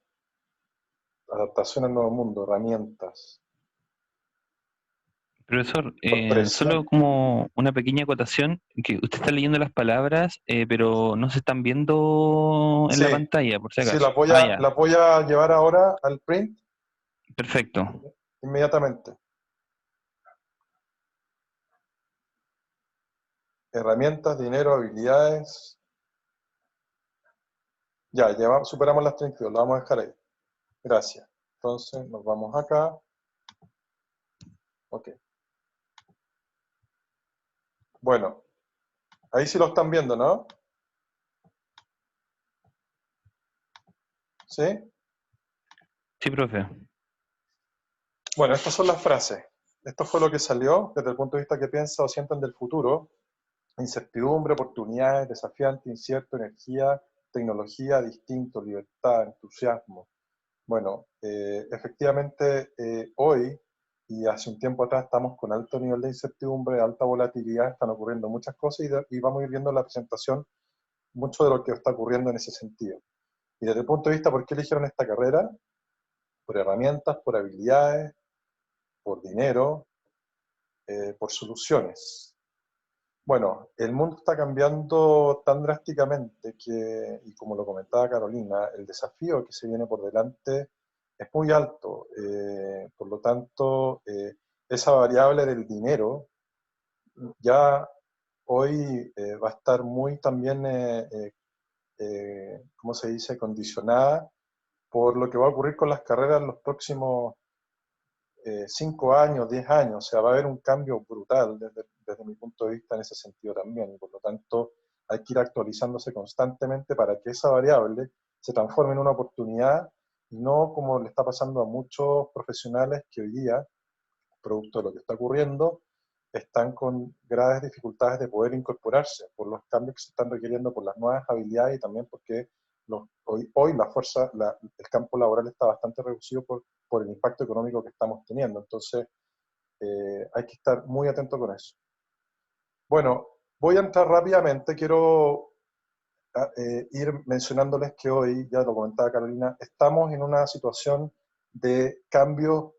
Adaptación al nuevo mundo, herramientas. Profesor, Sorpresa. solo como una pequeña acotación, que usted está leyendo las palabras, pero no se están viendo en Sí, la pantalla, por si sí, acaso. la voy a llevar ahora al print Perfecto. inmediatamente. Herramientas, dinero, habilidades. Ya, superamos las 32, lo vamos a dejar ahí. Gracias. Entonces, nos vamos acá. Ok. Bueno, ahí sí lo están viendo, ¿no? ¿Sí? Sí, profe. Bueno, estas son las frases. Esto fue lo que salió desde el punto de vista que piensa o sienten del futuro. Incertidumbre, oportunidades, desafiante, incierto, energía, tecnología, distinto, libertad, entusiasmo. Bueno, efectivamente hoy y hace un tiempo atrás estamos con alto nivel de incertidumbre, alta volatilidad, están ocurriendo muchas cosas y vamos a ir viendo en la presentación mucho de lo que está ocurriendo en ese sentido. Y desde el punto de vista, ¿por qué eligieron esta carrera? Por herramientas, por habilidades, por dinero, por soluciones. Bueno, el mundo está cambiando tan drásticamente que, y como lo comentaba Carolina, el desafío que se viene por delante es muy alto. Por lo tanto, esa variable del dinero ya hoy va a estar muy también, ¿cómo se dice?, condicionada por lo que va a ocurrir con las carreras en los próximos 5 años, 10 años. O sea, va a haber un cambio brutal desde mi punto de vista en ese sentido también. Y por lo tanto, hay que ir actualizándose constantemente para que esa variable se transforme en una oportunidad y no como le está pasando a muchos profesionales que hoy día, producto de lo que está ocurriendo, están con graves dificultades de poder incorporarse por los cambios que se están requiriendo, por las nuevas habilidades y también porque hoy la fuerza, el campo laboral está bastante reducido por el impacto económico que estamos teniendo. Entonces, hay que estar muy atento con eso. Bueno, voy a entrar rápidamente. Quiero ir mencionándoles que hoy, ya lo comentaba Carolina, estamos en una situación de cambio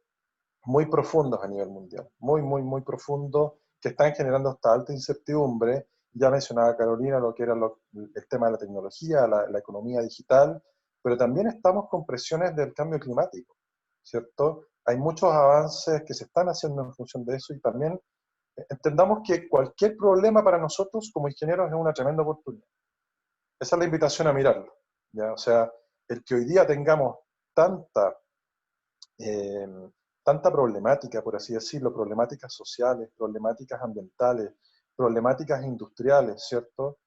muy profundos a nivel mundial, muy, muy, muy profundos, que están generando esta alta incertidumbre. Ya mencionaba Carolina lo que era el tema de la tecnología, la economía digital, pero también estamos con presiones del cambio climático, ¿cierto? Hay muchos avances que se están haciendo en función de eso y también entendamos que cualquier problema para nosotros como ingenieros es una tremenda oportunidad. Esa es la invitación a mirarlo, ¿ya? O sea, el que hoy día tengamos tanta eh, tanta problemática, por así decirlo, problemáticas sociales, problemáticas ambientales, problemáticas industriales, ¿cierto?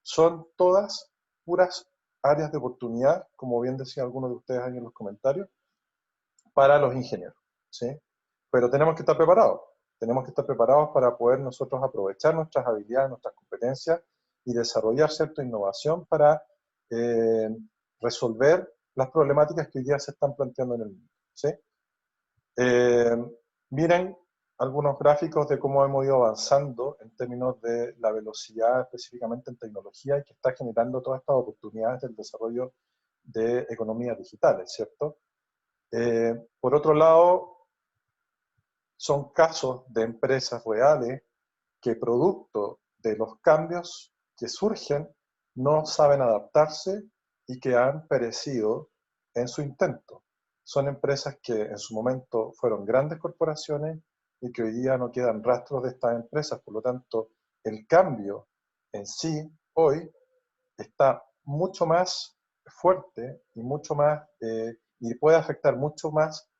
Son todas puras áreas de oportunidad, como bien decían algunos de ustedes ahí en los comentarios, para los ingenieros, ¿sí? Pero tenemos que estar preparados para poder nosotros aprovechar nuestras habilidades, nuestras competencias y desarrollar cierta innovación para eh, resolver las problemáticas que hoy día se están planteando en el mundo, ¿sí? Eh, Miren algunos gráficos de cómo hemos ido avanzando en términos de la velocidad, específicamente en tecnología, y que está generando todas estas oportunidades del desarrollo de economías digitales, ¿cierto? Por otro lado, son casos de empresas reales que producto de los cambios que surgen no saben adaptarse y que han perecido en su intento. Son empresas que en su momento fueron grandes corporaciones y que hoy día no quedan rastros de estas empresas. Por lo tanto, el cambio en sí hoy está mucho más fuerte y mucho más y puede afectar mucho más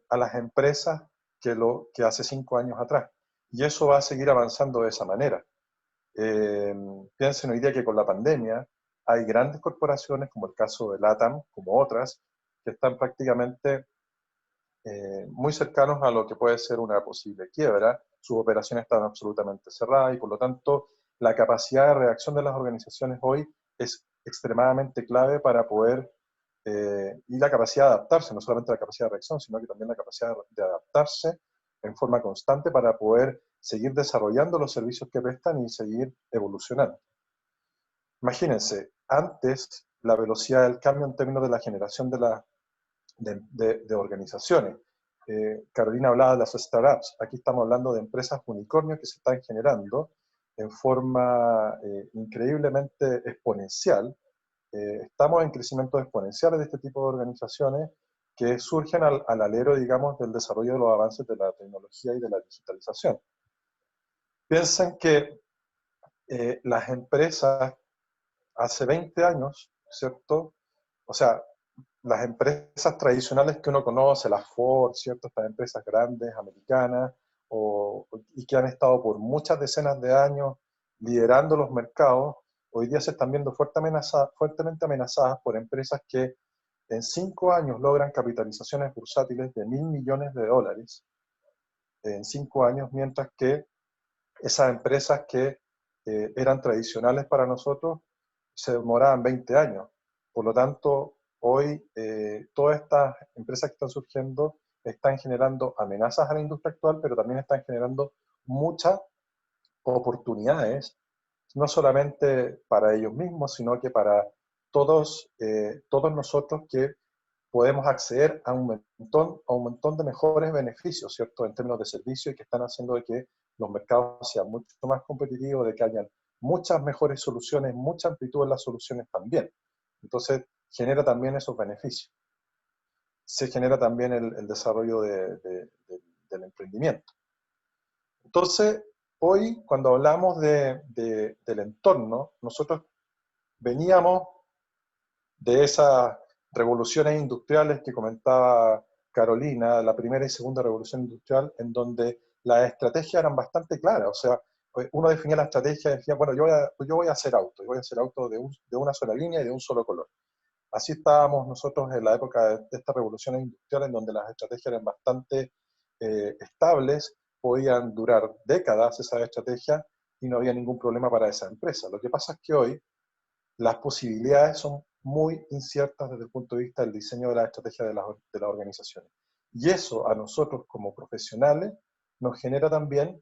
a las empresas que hace 5 años atrás. Y eso va a seguir avanzando de esa manera. Piensen hoy día que con la pandemia hay grandes corporaciones, como el caso de LATAM, como otras, que están prácticamente muy cercanos a lo que puede ser una posible quiebra. Sus operaciones están absolutamente cerradas y por lo tanto la capacidad de reacción de las organizaciones hoy es extremadamente clave para poder, y la capacidad de adaptarse, no solamente la capacidad de reacción, sino que también la capacidad de adaptarse en forma constante para poder seguir desarrollando los servicios que prestan y seguir evolucionando. Imagínense, antes la velocidad del cambio en términos de la generación de organizaciones. Carolina hablaba de las startups. Aquí estamos hablando de empresas unicornios que se están generando en forma increíblemente exponencial. Estamos en crecimiento exponencial de este tipo de organizaciones que surgen al alero, digamos, del desarrollo de los avances de la tecnología y de la digitalización. Piensen que las empresas hace 20 años, ¿cierto? O sea, las empresas tradicionales que uno conoce, las Ford, ¿cierto? Estas empresas grandes, americanas, y que han estado por muchas decenas de años liderando los mercados, hoy día se están viendo fuertemente amenazadas por empresas que en 5 años logran capitalizaciones bursátiles de $1.000 millones en 5 años, mientras que esas empresas que eran tradicionales para nosotros se demoraban 20 años. Por lo tanto, hoy todas estas empresas que están surgiendo están generando amenazas a la industria actual, pero también están generando muchas oportunidades, no solamente para ellos mismos, sino que para todos nosotros que podemos acceder a un montón de mejores beneficios, ¿cierto? En términos de servicio y que están haciendo de que los mercados sean mucho más competitivos, de que hayan muchas mejores soluciones, mucha amplitud en las soluciones también. Entonces, genera también esos beneficios. Se genera también el desarrollo del emprendimiento. Entonces, hoy, cuando hablamos del entorno, nosotros veníamos de esas revoluciones industriales que comentaba Carolina, la primera y segunda revolución industrial, en donde las estrategias eran bastante claras. O sea, uno definía la estrategia y decía, bueno, yo voy a hacer auto, y voy a hacer auto de una sola línea y de un solo color. Así estábamos nosotros en la época de esta revolución industrial, en donde las estrategias eran bastante estables, podían durar décadas esas estrategias y no había ningún problema para esa empresa. Lo que pasa es que hoy las posibilidades son muy inciertas desde el punto de vista del diseño de la estrategia de las organizaciones. Y eso a nosotros como profesionales nos genera también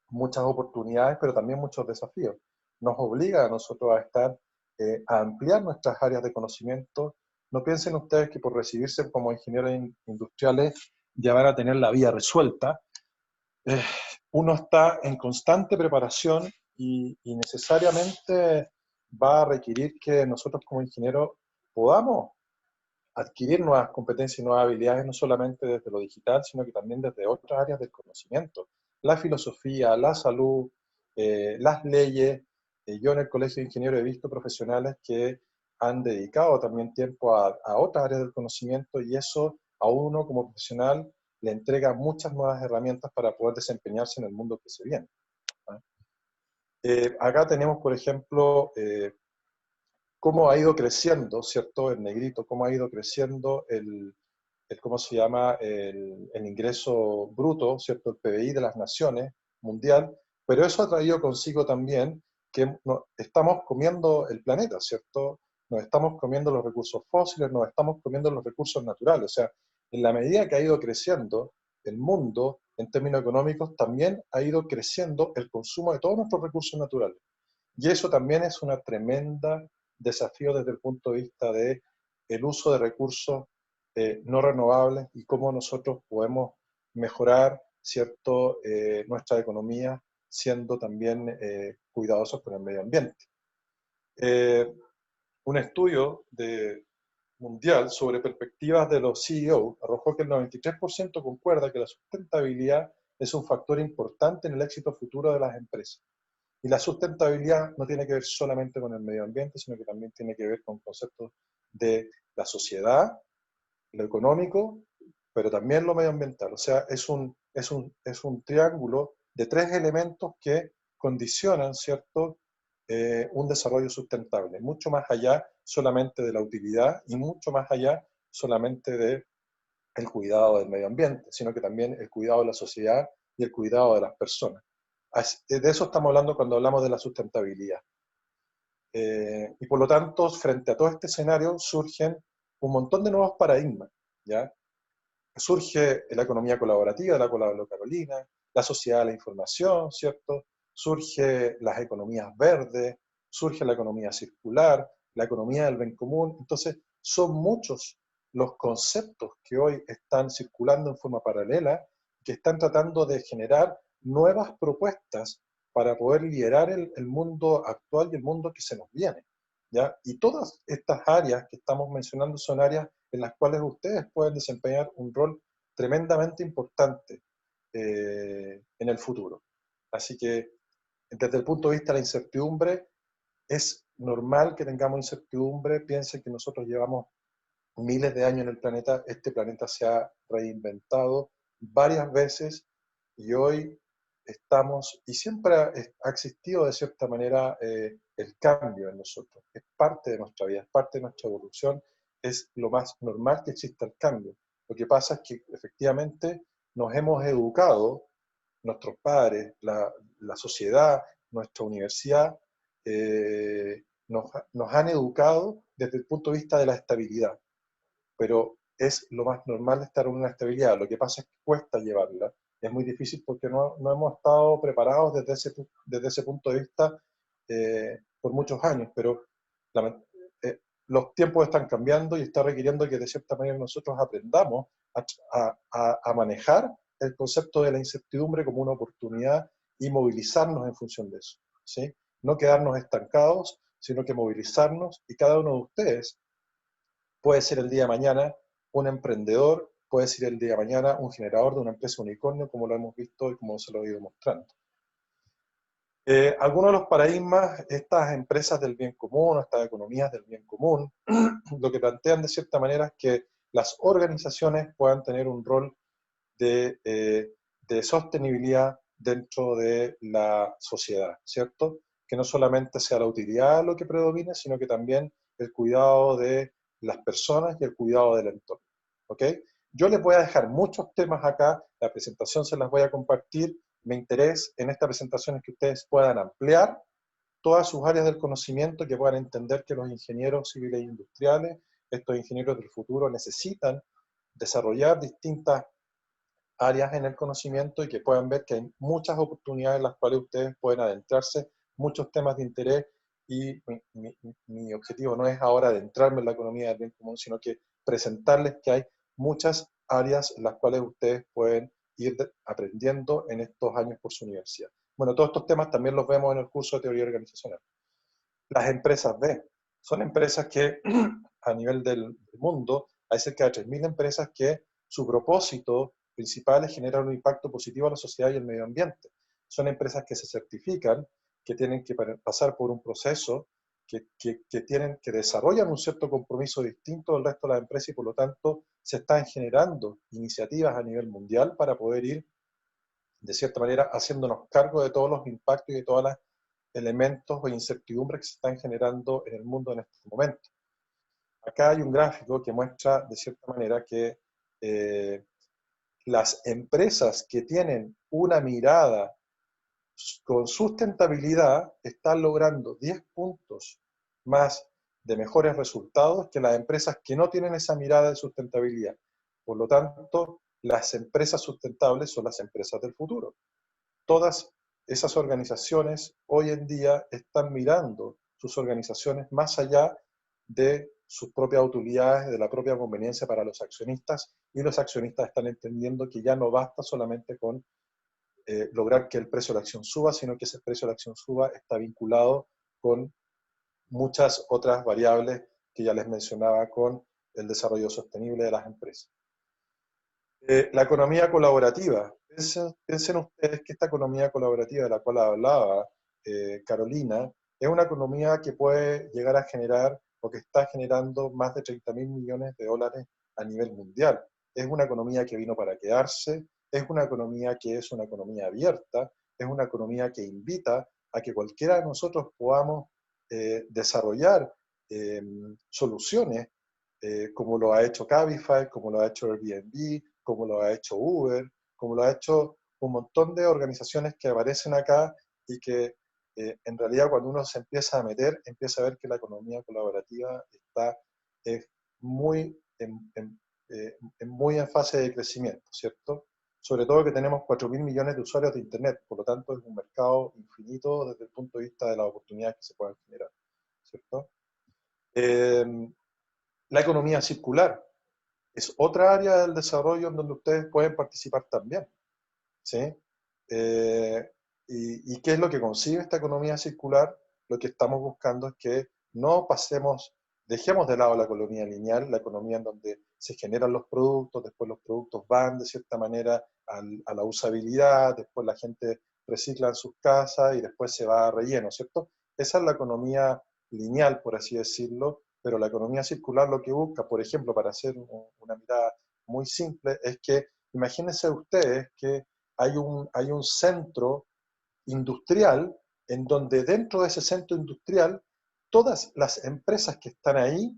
muchas oportunidades, pero también muchos desafíos. Nos obliga a nosotros a ampliar nuestras áreas de conocimiento. No piensen ustedes que por recibirse como ingenieros industriales ya van a tener la vida resuelta. Uno está en constante preparación y necesariamente va a requerir que nosotros como ingenieros podamos adquirir nuevas competencias y nuevas habilidades, no solamente desde lo digital, sino que también desde otras áreas del conocimiento. La filosofía, la salud, las leyes. Yo en el Colegio de Ingenieros he visto profesionales que han dedicado también tiempo a otras áreas del conocimiento y eso a uno como profesional le entrega muchas nuevas herramientas para poder desempeñarse en el mundo que se viene. Acá tenemos, por ejemplo, cómo ha ido creciendo, ¿cierto? En negrito, cómo ha ido creciendo ¿cómo se llama? El ingreso bruto, ¿cierto? El PBI de las naciones mundial, pero eso ha traído consigo también que estamos comiendo el planeta, ¿cierto? Nos estamos comiendo los recursos fósiles, nos estamos comiendo los recursos naturales, o sea, en la medida que ha ido creciendo el mundo en términos económicos, también ha ido creciendo el consumo de todos nuestros recursos naturales. Y eso también es una tremenda desafío desde el punto de vista de el uso de recursos no renovables y cómo nosotros podemos mejorar, ¿cierto?, nuestra economía siendo también cuidadosos con el medio ambiente. Un estudio mundial sobre perspectivas de los CEO arrojó que el 93% concuerda que la sustentabilidad es un factor importante en el éxito futuro de las empresas. Y la sustentabilidad no tiene que ver solamente con el medio ambiente, sino que también tiene que ver con conceptos de la sociedad, lo económico, pero también lo medioambiental. O sea, es un triángulo de tres elementos que condicionan, ¿cierto?, un desarrollo sustentable, mucho más allá solamente de la utilidad y mucho más allá solamente del cuidado del medio ambiente, sino que también el cuidado de la sociedad y el cuidado de las personas. De eso estamos hablando cuando hablamos de la sustentabilidad. Y por lo tanto, frente a todo este escenario, surgen un montón de nuevos paradigmas, ¿ya? Surge la economía colaborativa, de la cual habló Carolina, la sociedad de la información, ¿cierto? Surge las economías verdes, surge la economía circular, la economía del bien común. Entonces, son muchos los conceptos que hoy están circulando en forma paralela, que están tratando de generar nuevas propuestas para poder liderar el mundo actual y el mundo que se nos viene, ¿ya? Y todas estas áreas que estamos mencionando son áreas en las cuales ustedes pueden desempeñar un rol tremendamente importante en el futuro. Así que, desde el punto de vista de la incertidumbre, es normal que tengamos incertidumbre. Piensen que nosotros llevamos miles de años en el planeta, este planeta se ha reinventado varias veces y hoy estamos, y siempre ha existido de cierta manera el cambio en nosotros, es parte de nuestra vida, es parte de nuestra evolución, es lo más normal que exista el cambio. Lo que pasa es que efectivamente nos hemos educado, nuestros padres, la sociedad, nuestra universidad, nos han educado desde el punto de vista de la estabilidad. Pero es lo más normal estar en una estabilidad. Lo que pasa es que cuesta llevarla. Es muy difícil porque no hemos estado preparados desde ese punto de vista por muchos años, pero los tiempos están cambiando y está requiriendo que de cierta manera nosotros aprendamos a manejar el concepto de la incertidumbre como una oportunidad y movilizarnos en función de eso, ¿sí? No quedarnos estancados, sino que movilizarnos, y cada uno de ustedes puede ser el día de mañana un emprendedor, puede ser el día de mañana un generador de una empresa unicornio, como lo hemos visto y como se lo he ido mostrando. Algunos de los paradigmas, estas empresas del bien común, estas economías del bien común, lo que plantean de cierta manera es que las organizaciones puedan tener un rol de sostenibilidad dentro de la sociedad, ¿cierto? Que no solamente sea la utilidad lo que predomine, sino que también el cuidado de las personas y el cuidado del entorno, ¿ok? Yo les voy a dejar muchos temas acá, la presentación se las voy a compartir. Mi interés en esta presentación es que ustedes puedan ampliar todas sus áreas del conocimiento, que puedan entender que los ingenieros civiles e industriales, estos ingenieros del futuro, necesitan desarrollar distintas áreas en el conocimiento y que puedan ver que hay muchas oportunidades en las cuales ustedes pueden adentrarse, muchos temas de interés, y mi objetivo no es ahora adentrarme en la economía del bien común, sino que presentarles que hay muchas áreas en las cuales ustedes pueden ir aprendiendo en estos años por su universidad. Bueno, todos estos temas también los vemos en el curso de teoría organizacional. Las empresas B son empresas que a nivel del mundo hay cerca de 3.000 empresas que su propósito principal es generar un impacto positivo a la sociedad y el medio ambiente. Son empresas que se certifican, que tienen que pasar por un proceso, que desarrollan un cierto compromiso distinto del resto de las empresas, y por lo tanto se están generando iniciativas a nivel mundial para poder ir, de cierta manera, haciéndonos cargo de todos los impactos y de todos los elementos o incertidumbres que se están generando en el mundo en este momento. Acá hay un gráfico que muestra, de cierta manera, que las empresas que tienen una mirada con sustentabilidad están logrando 10 puntos más de mejores resultados que las empresas que no tienen esa mirada de sustentabilidad. Por lo tanto, las empresas sustentables son las empresas del futuro. Todas esas organizaciones hoy en día están mirando sus organizaciones más allá de sus propias utilidades, de la propia conveniencia para los accionistas, y los accionistas están entendiendo que ya no basta solamente con lograr que el precio de la acción suba, sino que ese precio de la acción suba está vinculado con muchas otras variables que ya les mencionaba, con el desarrollo sostenible de las empresas. La economía colaborativa. Piensen ustedes que esta economía colaborativa de la cual hablaba Carolina, es una economía que puede llegar a generar, o que está generando, más de 30.000 millones de dólares a nivel mundial. Es una economía que vino para quedarse, es una economía que es una economía abierta, es una economía que invita a que cualquiera de nosotros podamos desarrollar soluciones, como lo ha hecho Cabify, como lo ha hecho Airbnb, como lo ha hecho Uber, como lo ha hecho un montón de organizaciones que aparecen acá, y que en realidad cuando uno se empieza a meter, empieza a ver que la economía colaborativa está muy muy en fase de crecimiento, ¿cierto? Sobre todo que tenemos 4.000 millones de usuarios de Internet, por lo tanto es un mercado infinito desde el punto de vista de las oportunidades que se pueden generar, ¿cierto? La economía circular es otra área del desarrollo en donde ustedes pueden participar también, ¿sí? ¿Y qué es lo que consigue esta economía circular? Lo que estamos buscando es que no dejemos de lado la economía lineal, la economía en donde se generan los productos, después los productos van de cierta manera a la usabilidad, después la gente recicla en sus casas y después se va a relleno, ¿cierto? Esa es la economía lineal, por así decirlo, pero la economía circular lo que busca, por ejemplo, para hacer una mirada muy simple, es que imagínense ustedes que hay un centro industrial en donde dentro de ese centro industrial todas las empresas que están ahí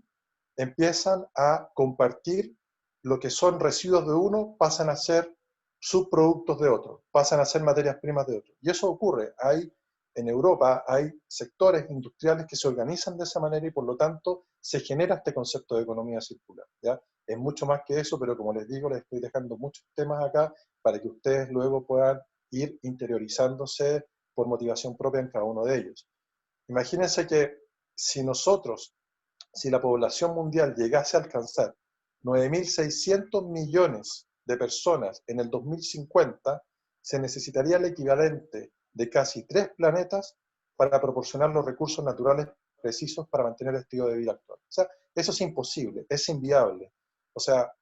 empiezan a compartir lo que son residuos de uno, pasan a ser subproductos de otro, pasan a ser materias primas de otro. Y eso ocurre. En Europa hay sectores industriales que se organizan de esa manera, y por lo tanto se genera este concepto de economía circular, ¿ya? Es mucho más que eso, pero como les digo, les estoy dejando muchos temas acá para que ustedes luego puedan ir interiorizándose por motivación propia en cada uno de ellos. Imagínense que si nosotros, si la población mundial llegase a alcanzar 9.600 millones de personas en el 2050, se necesitaría el equivalente de casi 3 planetas para proporcionar los recursos naturales precisos para mantener el estilo de vida actual. O sea, eso es imposible, es inviable. O sea,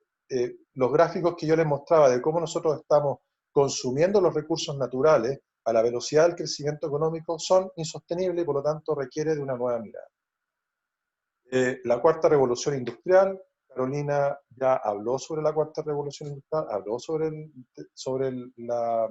los gráficos que yo les mostraba de cómo nosotros estamos consumiendo los recursos naturales a la velocidad del crecimiento económico son insostenibles y por lo tanto requiere de una nueva mirada. La cuarta revolución industrial, Carolina ya habló sobre la cuarta revolución industrial, habló sobre la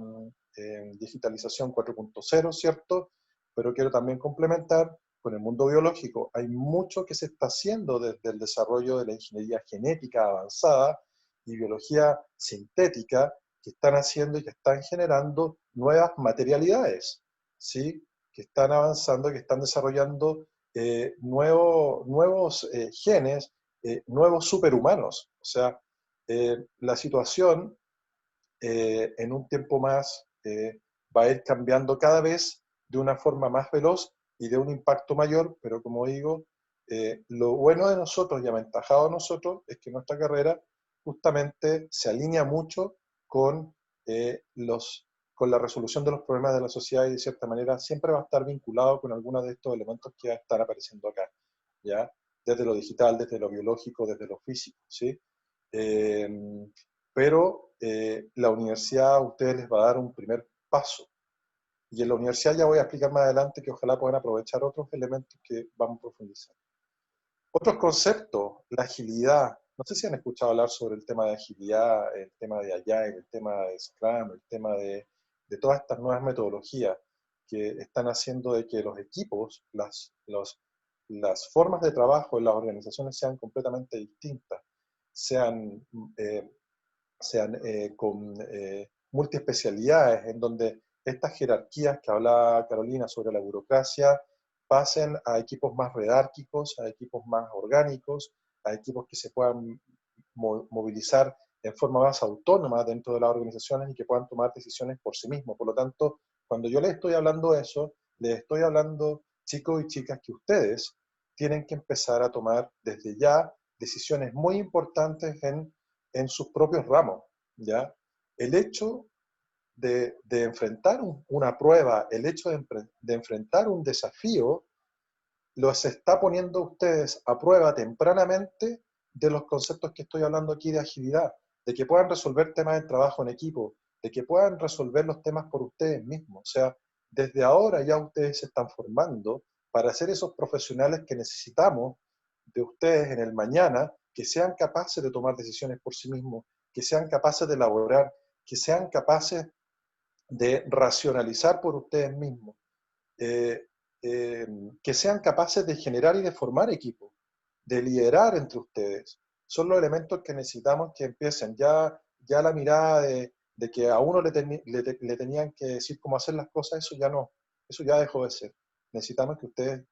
digitalización 4.0, ¿cierto? Pero quiero también complementar con el mundo biológico. Hay mucho que se está haciendo desde el desarrollo de la ingeniería genética avanzada y biología sintética que están haciendo y que están generando nuevas materialidades, ¿sí? Que están avanzando, que están desarrollando nuevos genes, nuevos superhumanos. O sea, la situación en un tiempo más va a ir cambiando cada vez de una forma más veloz y de un impacto mayor, pero como digo, lo bueno de nosotros y aventajado de nosotros es que nuestra carrera justamente se alinea mucho con, con la resolución de los problemas de la sociedad y de cierta manera siempre va a estar vinculado con algunos de estos elementos que están apareciendo acá, ¿ya? Desde lo digital, desde lo biológico, desde lo físico, ¿sí? Eh, pero la universidad a ustedes les va a dar un primer paso. Y en la universidad ya voy a explicar más adelante que ojalá puedan aprovechar otros elementos que vamos a profundizar. Otros conceptos, la agilidad. No sé si han escuchado hablar sobre el tema de agilidad, el tema de Agile, el tema de Scrum, el tema de todas estas nuevas metodologías que están haciendo de que los equipos, las formas de trabajo en las organizaciones sean completamente distintas, sean con multiespecialidades, en donde estas jerarquías que hablaba Carolina sobre la burocracia pasen a equipos más redárquicos, a equipos más orgánicos, a equipos que se puedan movilizar en forma más autónoma dentro de las organizaciones y que puedan tomar decisiones por sí mismos. Por lo tanto, cuando yo les estoy hablando de eso, les estoy hablando, chicos y chicas, que ustedes tienen que empezar a tomar desde ya decisiones muy importantes en sus propios ramos, ¿ya? El hecho de enfrentar una prueba, el hecho de enfrentar un desafío, los está poniendo ustedes a prueba tempranamente de los conceptos que estoy hablando aquí de agilidad, de que puedan resolver temas de trabajo en equipo, de que puedan resolver los temas por ustedes mismos. O sea, desde ahora ya ustedes se están formando para ser esos profesionales que necesitamos de ustedes en el mañana, que sean capaces de tomar decisiones por sí mismos, que sean capaces de elaborar, que sean capaces de racionalizar por ustedes mismos, eh, que sean capaces de generar y de formar equipos, de liderar entre ustedes. Son los elementos que necesitamos que empiecen. Ya la mirada de que a uno le tenían que decir cómo hacer las cosas, eso ya no, eso ya dejó de ser. Necesitamos que ustedes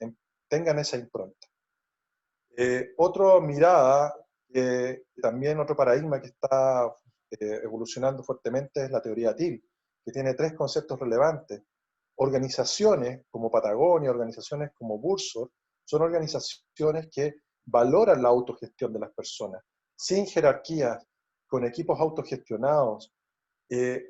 tengan esa impronta. Otra mirada, también otro paradigma que está evolucionando fuertemente es la teoría TIL, que tiene tres conceptos relevantes. Organizaciones como Patagonia, organizaciones como Bursor, son organizaciones que valoran la autogestión de las personas, sin jerarquías, con equipos autogestionados, eh,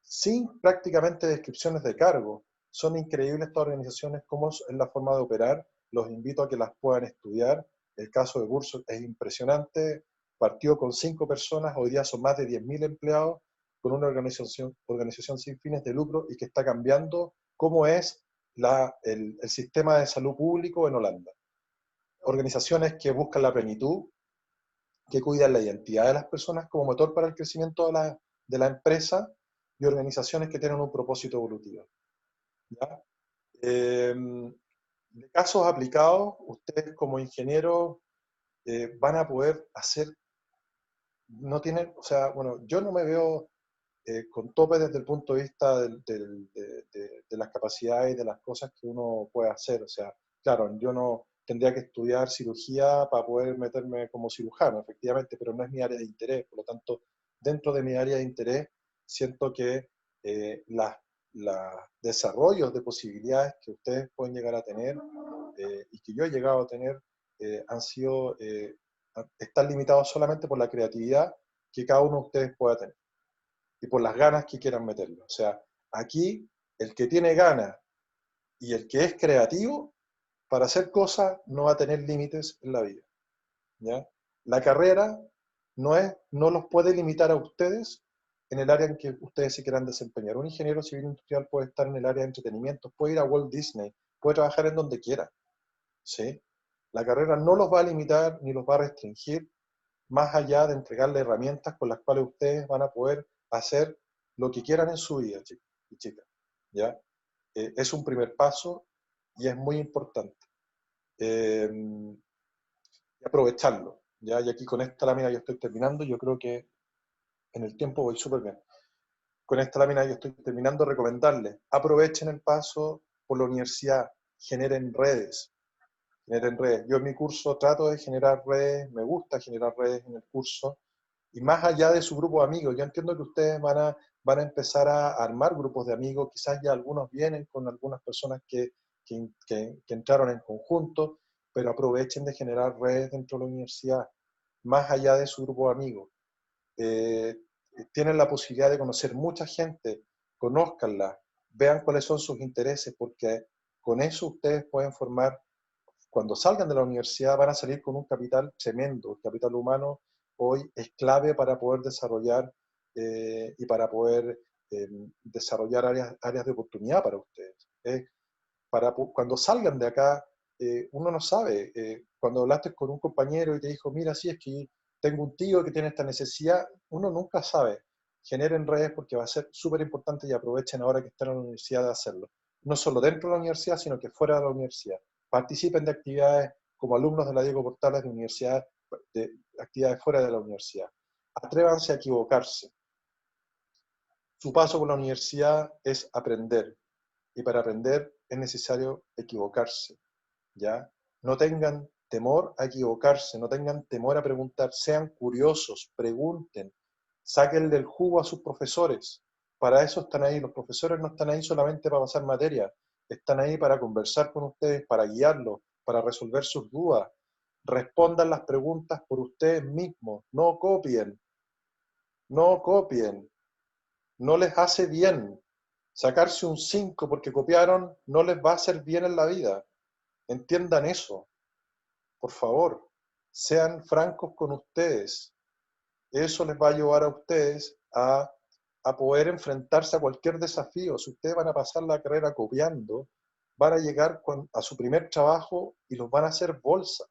sin prácticamente descripciones de cargo. Son increíbles estas organizaciones, cómo es la forma de operar. Los invito a que las puedan estudiar. El caso de Bursor es impresionante. Partió con 5 personas, hoy día son más de 10.000 empleados, con una organización sin fines de lucro y que está cambiando cómo es el sistema de salud público en Holanda. Organizaciones que buscan la plenitud, que cuidan la identidad de las personas como motor para el crecimiento de la empresa, y organizaciones que tienen un propósito evolutivo, ¿ya? De casos aplicados, ustedes como ingenieros van a poder hacer, no tienen, o sea, bueno, yo no me veo con tope desde el punto de vista de las capacidades y de las cosas que uno puede hacer. O sea, claro, yo no tendría que estudiar cirugía para poder meterme como cirujano, efectivamente, pero no es mi área de interés. Por lo tanto, dentro de mi área de interés, siento que los desarrollos de posibilidades que ustedes pueden llegar a tener y que yo he llegado a tener han sido, están limitados solamente por la creatividad que cada uno de ustedes pueda tener y por las ganas que quieran meterle. O sea, aquí el que tiene ganas y el que es creativo para hacer cosas no va a tener límites en la vida, ¿ya? La carrera no los puede limitar a ustedes en el área en que ustedes se quieran desempeñar. Un ingeniero civil industrial puede estar en el área de entretenimiento, puede ir a Walt Disney, puede trabajar en donde quiera, ¿sí? La carrera no los va a limitar ni los va a restringir, más allá de entregarle herramientas con las cuales ustedes van a poder hacer lo que quieran en su vida, chicos y chicas, ¿ya? Es un primer paso y es muy importante. Y aprovecharlo, ¿ya? Y aquí con esta lámina yo estoy terminando, yo creo que en el tiempo voy súper bien. Con esta lámina yo estoy terminando, recomendarles, aprovechen el paso por la universidad, generen redes. Yo en mi curso trato de generar redes, me gusta generar redes en el curso, y más allá de su grupo de amigos, yo entiendo que ustedes van a empezar a armar grupos de amigos, quizás ya algunos vienen con algunas personas que entraron en conjunto, pero aprovechen de generar redes dentro de la universidad, más allá de su grupo de amigos. Eh, Tienen la posibilidad de conocer mucha gente, conózcanla, vean cuáles son sus intereses, porque con eso ustedes pueden formar, cuando salgan de la universidad van a salir con un capital tremendo. El capital humano hoy es clave para poder desarrollar y para poder desarrollar áreas de oportunidad para ustedes. Cuando salgan de acá, uno no sabe. Cuando hablaste con un compañero y te dijo, mira, sí, es que tengo un tío que tiene esta necesidad, uno nunca sabe. Generen redes porque va a ser súper importante y aprovechen ahora que están en la universidad de hacerlo. No solo dentro de la universidad, sino que fuera de la universidad. Participen de actividades como alumnos de la Diego Portales de universidad, de actividades fuera de la universidad. Atrévanse a equivocarse. Su paso por la universidad es aprender. Y para aprender es necesario equivocarse, ¿ya? No tengan temor a equivocarse, no tengan temor a preguntar, sean curiosos, pregunten, sáquenle el jugo a sus profesores. Para eso están ahí, los profesores no están ahí solamente para pasar materia, están ahí para conversar con ustedes, para guiarlos, para resolver sus dudas. Respondan las preguntas por ustedes mismos, no copien, no copien, no les hace bien. Sacarse un 5 porque copiaron no les va a hacer bien en la vida. Entiendan eso, por favor. Sean francos con ustedes. Eso les va a llevar a ustedes a poder enfrentarse a cualquier desafío. Si ustedes van a pasar la carrera copiando, van a llegar a su primer trabajo y los van a hacer bolsa.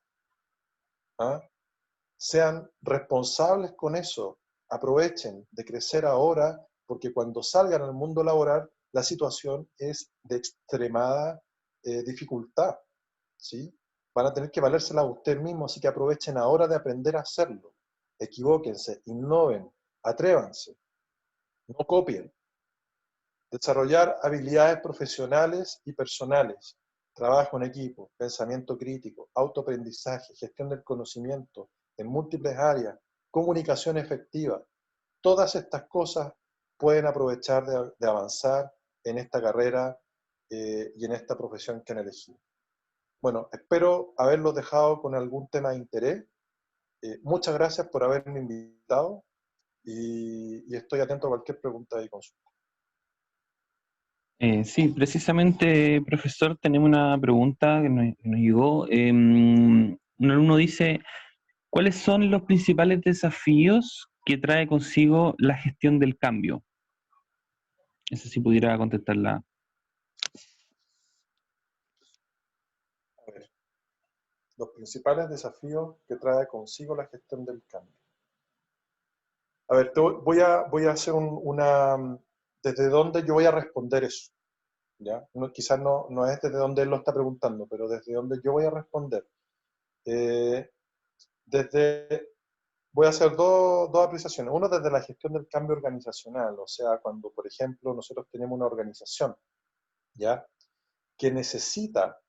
¿Ah? Sean responsables con eso. Aprovechen de crecer ahora, porque cuando salgan al mundo laboral, la situación es de extremada dificultad, ¿sí? Van a tener que valérsela a usted mismo, así que aprovechen ahora de aprender a hacerlo. Equivóquense, innoven, atrévanse, no copien. Desarrollar habilidades profesionales y personales, trabajo en equipo, pensamiento crítico, autoaprendizaje, gestión del conocimiento en múltiples áreas, comunicación efectiva. Todas estas cosas pueden aprovechar de avanzar en esta carrera y en esta profesión que han elegido. Bueno, espero haberlos dejado con algún tema de interés. Muchas gracias por haberme invitado y estoy atento a cualquier pregunta y consulta. Sí, precisamente, profesor, tenemos una pregunta que nos llegó. Un alumno dice, ¿cuáles son los principales desafíos que trae consigo la gestión del cambio? Eso sí pudiera contestarla. A ver, los principales desafíos que trae consigo la gestión del cambio. A ver, voy a hacer desde dónde yo voy a responder eso, ¿ya? Quizás no es desde donde él lo está preguntando, pero desde donde yo voy a responder. Voy a hacer dos apreciaciones. Uno desde la gestión del cambio organizacional, o sea, cuando, por ejemplo, nosotros tenemos una organización, ¿ya?, que necesita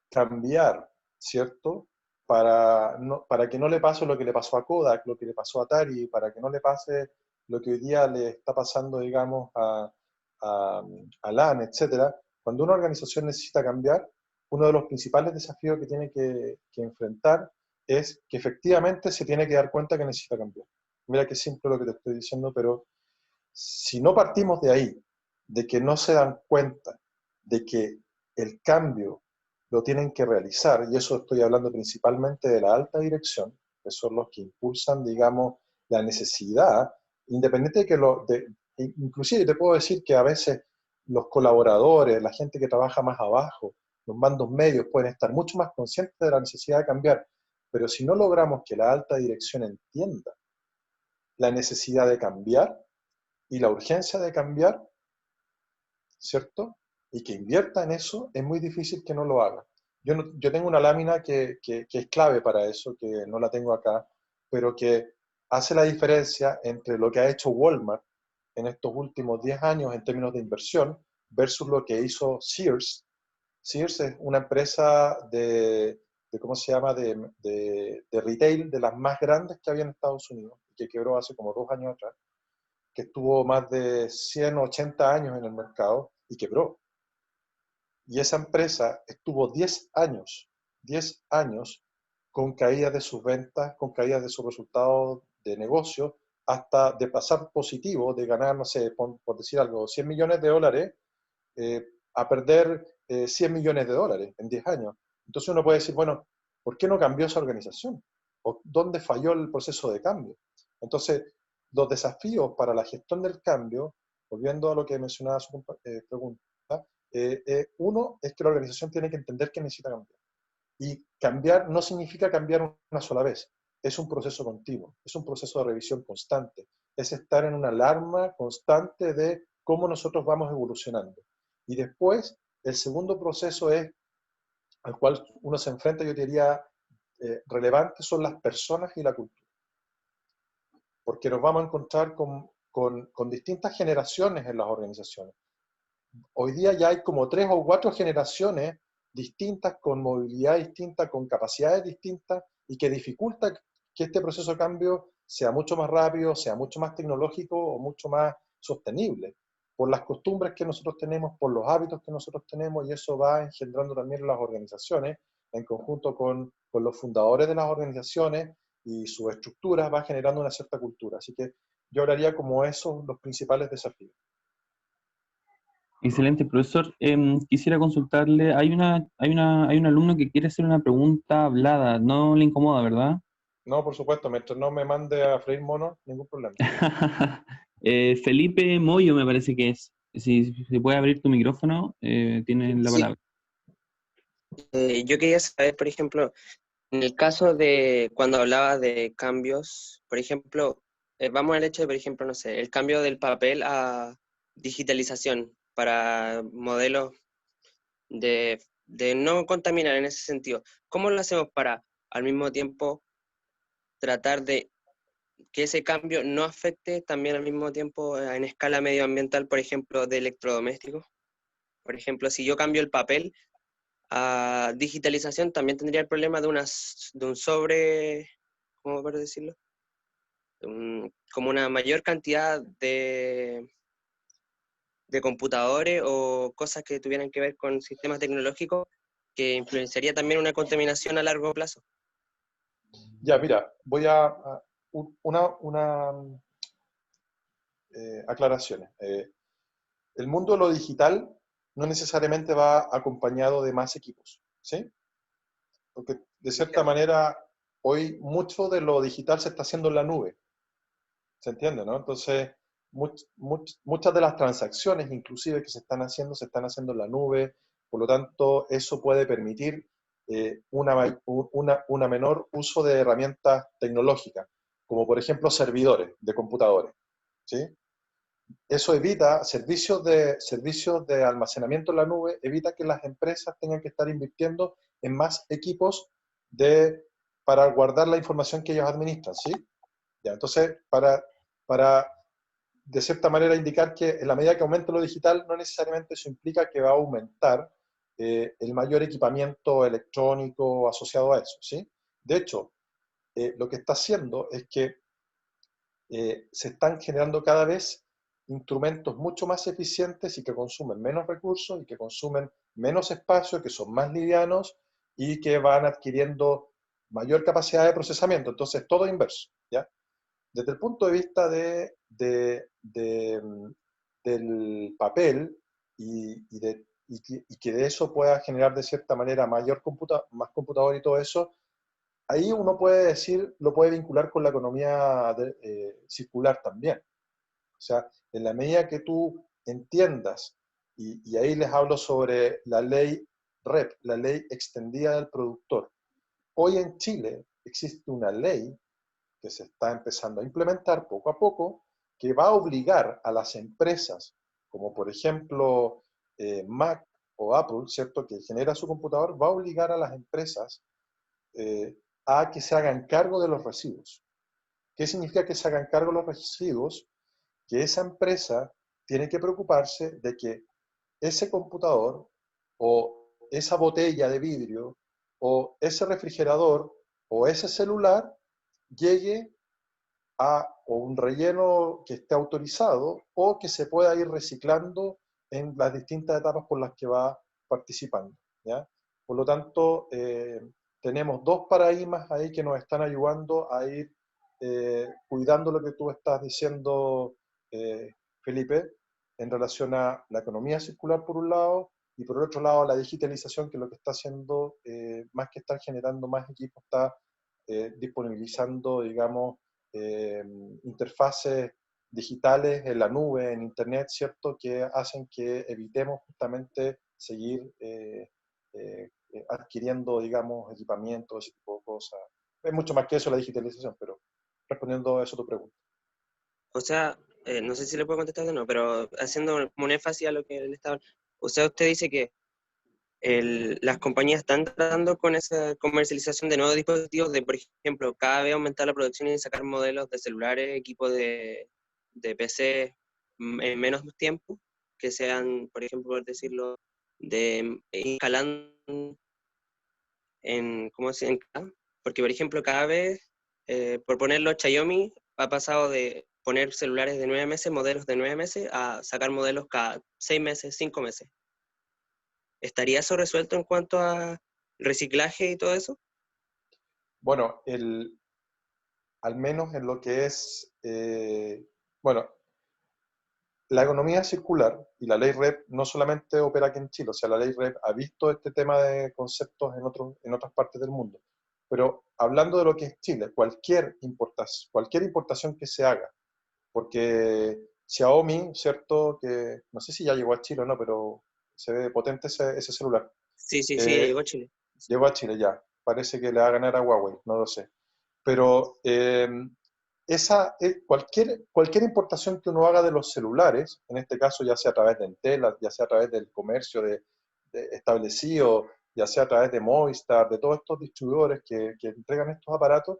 cambiar ¿cierto? Para que no le pase lo que le pasó a Kodak, lo que le pasó a Atari, para que no le pase lo que hoy día le está pasando, digamos, a LAN, etcétera. Cuando una organización necesita cambiar, uno de los principales desafíos que tiene que enfrentar es que efectivamente se tiene que dar cuenta que necesita cambiar. Mira qué simple lo que te estoy diciendo, pero si no partimos de ahí, de que no se dan cuenta de que el cambio lo tienen que realizar, y eso estoy hablando principalmente de la alta dirección, que son los que impulsan, digamos, la necesidad, independiente de que inclusive te puedo decir que a veces los colaboradores, la gente que trabaja más abajo, los mandos medios pueden estar mucho más conscientes de la necesidad de cambiar, pero si no logramos que la alta dirección entienda la necesidad de cambiar y la urgencia de cambiar, ¿cierto? Y que invierta en eso, es muy difícil que no lo haga. Yo tengo una lámina que es clave para eso, que no la tengo acá, pero que hace la diferencia entre lo que ha hecho Walmart en estos últimos 10 años en términos de inversión versus lo que hizo Sears. Sears es una empresa ¿cómo se llama?, de retail de las más grandes que había en Estados Unidos, que quebró hace como 2 años atrás, que estuvo más de 180 años en el mercado y quebró. Y esa empresa estuvo 10 años con caídas de sus ventas, con caídas de sus resultados de negocio, hasta de pasar positivo, de ganar, no sé, por decir algo, 100 millones de dólares, a perder 100 millones de dólares en 10 años. Entonces uno puede decir, bueno, ¿por qué no cambió esa organización? ¿O dónde falló el proceso de cambio? Entonces, los desafíos para la gestión del cambio, volviendo a lo que mencionaba su pregunta, uno es que la organización tiene que entender que necesita cambiar. Y cambiar no significa cambiar una sola vez, es un proceso continuo, es un proceso de revisión constante, es estar en una alarma constante de cómo nosotros vamos evolucionando. Y después, el segundo proceso al cual uno se enfrenta, yo diría, relevante, son las personas y la cultura. Porque nos vamos a encontrar con distintas generaciones en las organizaciones. Hoy día ya hay como 3 o 4 generaciones distintas, con movilidad distinta, con capacidades distintas, y que dificulta que este proceso de cambio sea mucho más rápido, sea mucho más tecnológico o mucho más sostenible, por las costumbres que nosotros tenemos, por los hábitos que nosotros tenemos, y eso va engendrando también en las organizaciones, en conjunto con los fundadores de las organizaciones y sus estructuras, va generando una cierta cultura. Así que yo hablaría como esos los principales desafíos. Excelente, profesor. Quisiera consultarle, hay un alumno que quiere hacer una pregunta hablada, no le incomoda, ¿verdad? No, por supuesto, mientras no me mande a freír monos, ningún problema. Felipe Moyo me parece que es. Si puede abrir tu micrófono, tienes la Sí, palabra. yo quería saber, por ejemplo, en el caso de cuando hablaba de cambios, por ejemplo, vamos al hecho de, por ejemplo, no sé, el cambio del papel a digitalización para modelos de no contaminar en ese sentido. ¿Cómo lo hacemos para al mismo tiempo tratar de que ese cambio no afecte también al mismo tiempo en escala medioambiental, por ejemplo, de electrodomésticos? Por ejemplo, si yo cambio el papel a digitalización, también tendría el problema de un sobre, ¿cómo puedo decirlo? Como una mayor cantidad de computadores o cosas que tuvieran que ver con sistemas tecnológicos que influenciaría también una contaminación a largo plazo. Ya, mira, voy a una aclaraciones. El mundo de lo digital no necesariamente va acompañado de más equipos, ¿sí? Porque de cierta manera hoy mucho de lo digital se está haciendo en la nube, ¿se entiende, no? Entonces, muchas de las transacciones inclusive que se están haciendo en la nube, por lo tanto, eso puede permitir una menor uso de herramientas tecnológicas, como por ejemplo servidores de computadores, ¿sí? Eso evita servicios de almacenamiento en la nube, evita que las empresas tengan que estar invirtiendo en más equipos para guardar la información que ellos administran, ¿sí? Ya, entonces, para de cierta manera indicar que en la medida que aumente lo digital, no necesariamente eso implica que va a aumentar el mayor equipamiento electrónico asociado a eso, ¿sí? De hecho, lo que está haciendo es que se están generando cada vez instrumentos mucho más eficientes y que consumen menos recursos y que consumen menos espacio, que son más livianos y que van adquiriendo mayor capacidad de procesamiento. Entonces, todo inverso, ¿ya? Desde el punto de vista del papel y que de eso pueda generar de cierta manera más computador y todo eso, ahí uno puede decir, lo puede vincular con la economía circular también. O sea, en la medida que tú entiendas, y ahí les hablo sobre la ley REP, la ley extendida del productor. Hoy en Chile existe una ley que se está empezando a implementar poco a poco, que va a obligar a las empresas, como por ejemplo Mac o Apple, ¿cierto?, que genera su computador, va a obligar a las empresas a que se hagan cargo de los residuos. ¿Qué significa que se hagan cargo de los residuos? Que esa empresa tiene que preocuparse de que ese computador o esa botella de vidrio o ese refrigerador o ese celular llegue a o un relleno que esté autorizado o que se pueda ir reciclando en las distintas etapas por las que va participando, ¿ya? Por lo tanto, tenemos dos paradigmas ahí que nos están ayudando a ir cuidando lo que tú estás diciendo, Felipe, en relación a la economía circular por un lado y por el otro lado la digitalización, que es lo que está haciendo, más que estar generando más equipos, está disponibilizando, digamos, interfaces digitales en la nube, en Internet, ¿cierto?, que hacen que evitemos justamente seguir adquiriendo, digamos, equipamientos, ese tipo de cosas. Es mucho más que eso la digitalización, pero respondiendo a eso tu pregunta. O sea, no sé si le puedo contestar o no, pero haciendo como un énfasis a lo que él estaba... O sea, usted dice que las compañías están tratando con esa comercialización de nuevos dispositivos, de, por ejemplo, cada vez aumentar la producción y sacar modelos de celulares, equipos de PC en menos tiempo, que sean, por ejemplo, por decirlo, de instalando en, ¿cómo se llama? Porque, por ejemplo, cada vez, por ponerlo, Xiaomi ha pasado de poner celulares de 9 meses, modelos de 9 meses, a sacar modelos cada 6 meses, 5 meses. ¿Estaría eso resuelto en cuanto a reciclaje y todo eso? Bueno, al menos en lo que es, bueno, la economía circular y la ley REP no solamente opera aquí en Chile, o sea, la ley REP ha visto este tema de conceptos en otras partes del mundo. Pero hablando de lo que es Chile, cualquier importación que se haga, porque Xiaomi, ¿cierto? Que no sé si ya llegó a Chile o no, pero se ve potente ese celular. Sí, sí, sí, ya Eh, llegó a Chile. Llegó a Chile ya. Parece que le va a ganar a Huawei, no lo sé. Pero cualquier importación que uno haga de los celulares, en este caso ya sea a través de Entel, ya sea a través del comercio establecido, ya sea a través de Movistar, de todos estos distribuidores que entregan estos aparatos,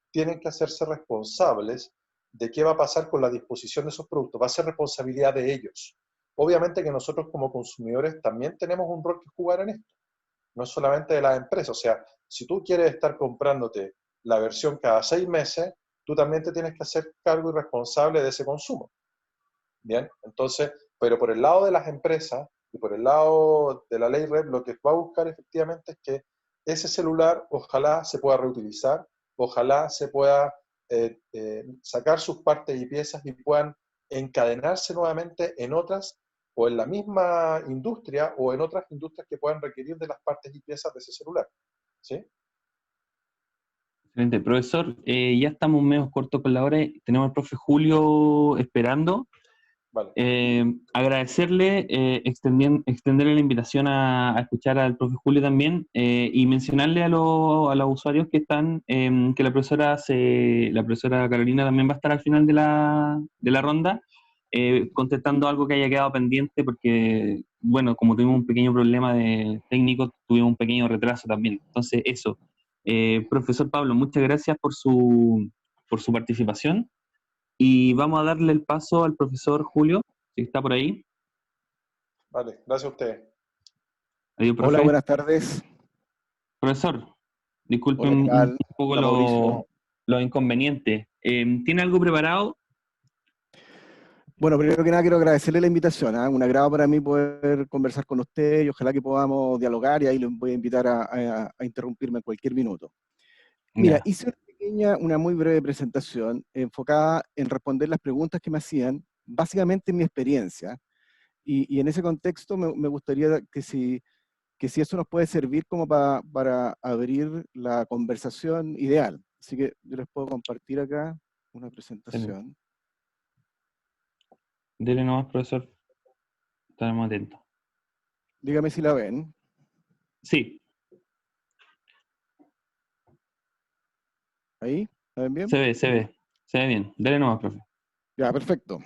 tienen que hacerse responsables de qué va a pasar con la disposición de esos productos. Va a ser responsabilidad de ellos. Obviamente que nosotros como consumidores también tenemos un rol que jugar en esto, no solamente de las empresas. O sea, si tú quieres estar comprándote la versión cada 6 meses, tú también te tienes que hacer cargo y responsable de ese consumo. Bien, entonces, pero por el lado de las empresas y por el lado de la ley REP, lo que va a buscar efectivamente es que ese celular ojalá se pueda reutilizar, ojalá se pueda sacar sus partes y piezas y puedan encadenarse nuevamente en otras o en la misma industria o en otras industrias que puedan requerir de las partes y piezas de ese celular. ¿Sí? Excelente. Profesor, ya estamos medio cortos con la hora. Tenemos al profe Julio esperando. Vale. Agradecerle, extenderle la invitación a escuchar al profe Julio también y mencionarle a los usuarios que están, que la profesora Carolina también va a estar al final de la ronda, contestando algo que haya quedado pendiente porque, bueno, como tuvimos un pequeño problema de técnico, tuvimos un pequeño retraso también. Entonces, eso. Profesor Pablo, muchas gracias por su participación. Y vamos a darle el paso al profesor Julio, si está por ahí. Vale, gracias a usted. Adiós, Hola, profe. buenas tardes. Profesor, disculpe Hola, ¿qué tal? un poco Hola, Mauricio. los inconvenientes. ¿Tiene algo preparado? Bueno, primero que nada quiero agradecerle la invitación, ¿ah? Un agrado para mí poder conversar con usted y ojalá que podamos dialogar y ahí les voy a invitar a interrumpirme en cualquier minuto. Mira, Ya, hice una muy breve presentación enfocada en responder las preguntas que me hacían, básicamente en mi experiencia, y en ese contexto me gustaría que si eso nos puede servir como para abrir la conversación ideal. Así que yo les puedo compartir acá una excelente. presentación. Dele nomás, profesor. Estaremos atentos. Dígame si la ven. Sí, ¿Ahí? ¿La ven bien? se ve, se ve. Se ve bien. Dele nomás, profe. Ya, perfecto.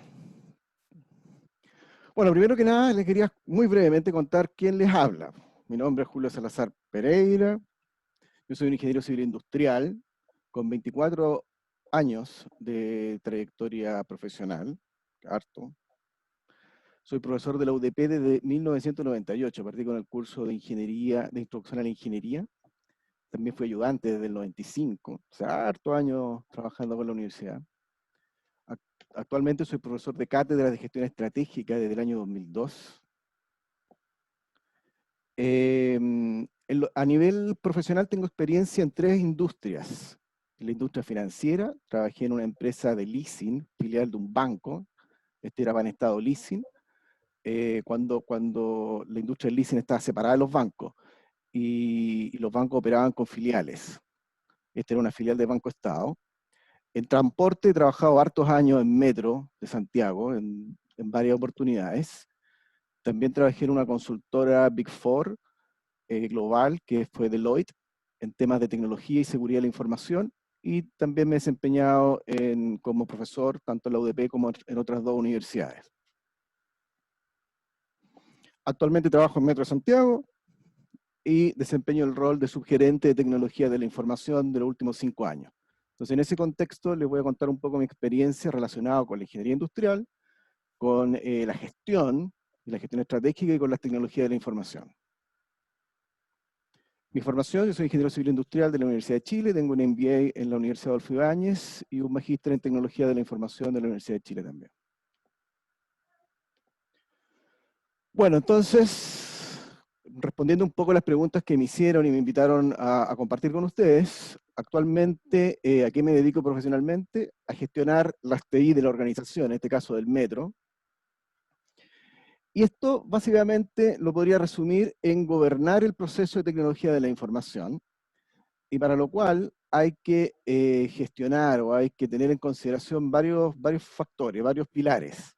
Bueno, primero que nada, les quería muy brevemente contar quién les habla. Mi nombre es Julio Salazar Pereira. Yo soy un ingeniero civil industrial con 24 años de trayectoria profesional, harto. Soy profesor de la UDP desde 1998. Partí con el curso de ingeniería, de introducción a la ingeniería. También fui ayudante desde el 95, o sea, harto años trabajando con la universidad. Actualmente soy profesor de cátedra de gestión estratégica desde el año 2002. A nivel profesional tengo experiencia en 3 industrias. En la industria financiera, trabajé en una empresa de leasing, filial de un banco. Este era Banestado Leasing, cuando la industria del leasing estaba separada de los bancos y los bancos operaban con filiales. Esta era una filial de Banco Estado. En transporte he trabajado hartos años en Metro de Santiago, en varias oportunidades. También trabajé en una consultora Big Four global, que fue Deloitte, en temas de tecnología y seguridad de la información. Y también me he desempeñado como profesor, tanto en la UDP como en otras 2 universidades. Actualmente trabajo en Metro de Santiago y desempeño el rol de subgerente de tecnología de la información de los últimos 5 años. Entonces, en ese contexto, les voy a contar un poco mi experiencia relacionada con la ingeniería industrial, con la gestión estratégica y con las tecnologías de la información. Mi formación, yo soy ingeniero civil industrial de la Universidad de Chile, tengo un MBA en la Universidad Adolfo Ibáñez y un magíster en tecnología de la información de la Universidad de Chile también. Bueno, entonces, respondiendo un poco a las preguntas que me hicieron y me invitaron a compartir con ustedes, actualmente, ¿a qué me dedico profesionalmente? A gestionar las TI de la organización, en este caso del Metro. Y esto básicamente lo podría resumir en gobernar el proceso de tecnología de la información, y para lo cual hay que gestionar o hay que tener en consideración varios factores, varios pilares.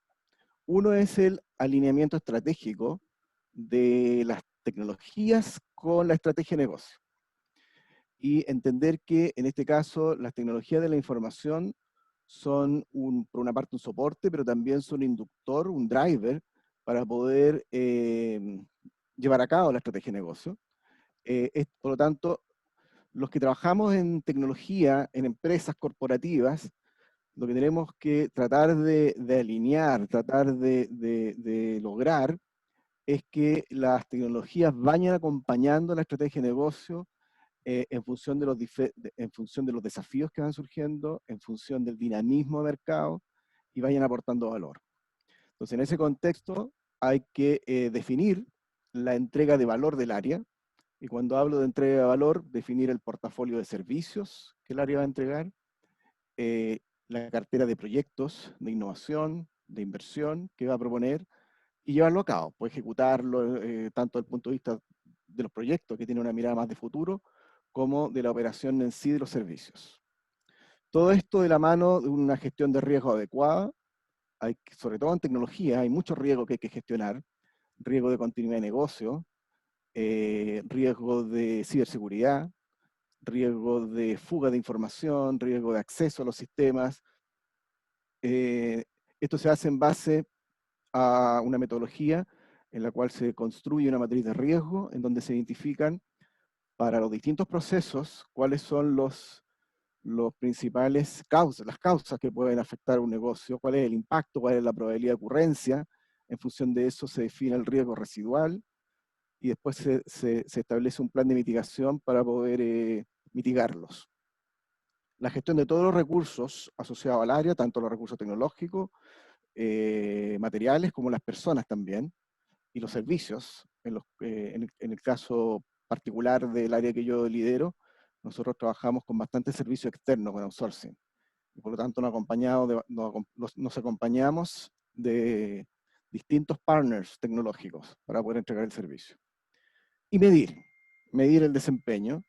Uno es el alineamiento estratégico de las tecnologías con la estrategia de negocio. Y entender que, en este caso, las tecnologías de la información son, por una parte, un soporte, pero también son un inductor, un driver, para poder llevar a cabo la estrategia de negocio. Por lo tanto, los que trabajamos en tecnología, en empresas corporativas, lo que tenemos que tratar de alinear, tratar de lograr, es que las tecnologías vayan acompañando la estrategia de negocio en función de los desafíos que van surgiendo, en función del dinamismo de mercado, y vayan aportando valor. Entonces, en ese contexto hay que definir la entrega de valor del área, y cuando hablo de entrega de valor, definir el portafolio de servicios que el área va a entregar, la cartera de proyectos, de innovación, de inversión que va a proponer, y llevarlo a cabo, pues ejecutarlo tanto desde el punto de vista de los proyectos, que tiene una mirada más de futuro, como de la operación en sí de los servicios. Todo esto de la mano de una gestión de riesgo adecuada, sobre todo en tecnología, hay mucho riesgo que hay que gestionar, riesgo de continuidad de negocio, riesgo de ciberseguridad, riesgo de fuga de información, riesgo de acceso a los sistemas. Esto se hace en base a una metodología en la cual se construye una matriz de riesgo, en donde se identifican para los distintos procesos cuáles son los principales causas, las causas que pueden afectar a un negocio, cuál es el impacto, cuál es la probabilidad de ocurrencia. En función de eso se define el riesgo residual, y después se establece un plan de mitigación para poder mitigarlos. La gestión de todos los recursos asociados al área, tanto los recursos tecnológicos, materiales, como las personas también, y los servicios. En el caso particular del área que yo lidero, nosotros trabajamos con bastante servicio externo, con outsourcing. Y por lo tanto nos acompañamos de distintos partners tecnológicos para poder entregar el servicio. Y medir el desempeño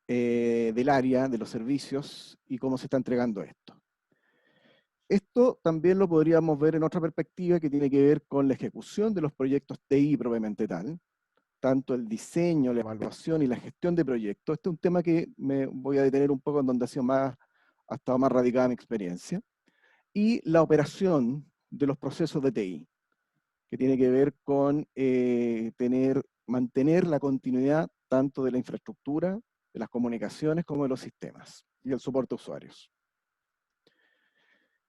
del área, de los servicios y cómo se está entregando esto. Esto también lo podríamos ver en otra perspectiva que tiene que ver con la ejecución de los proyectos TI propiamente tal, tanto el diseño, la evaluación y la gestión de proyectos. Este es un tema que me voy a detener un poco en donde ha estado más radicada mi experiencia. Y la operación de los procesos de TI, que tiene que ver con mantener la continuidad tanto de la infraestructura, de las comunicaciones, como de los sistemas, y el soporte a usuarios.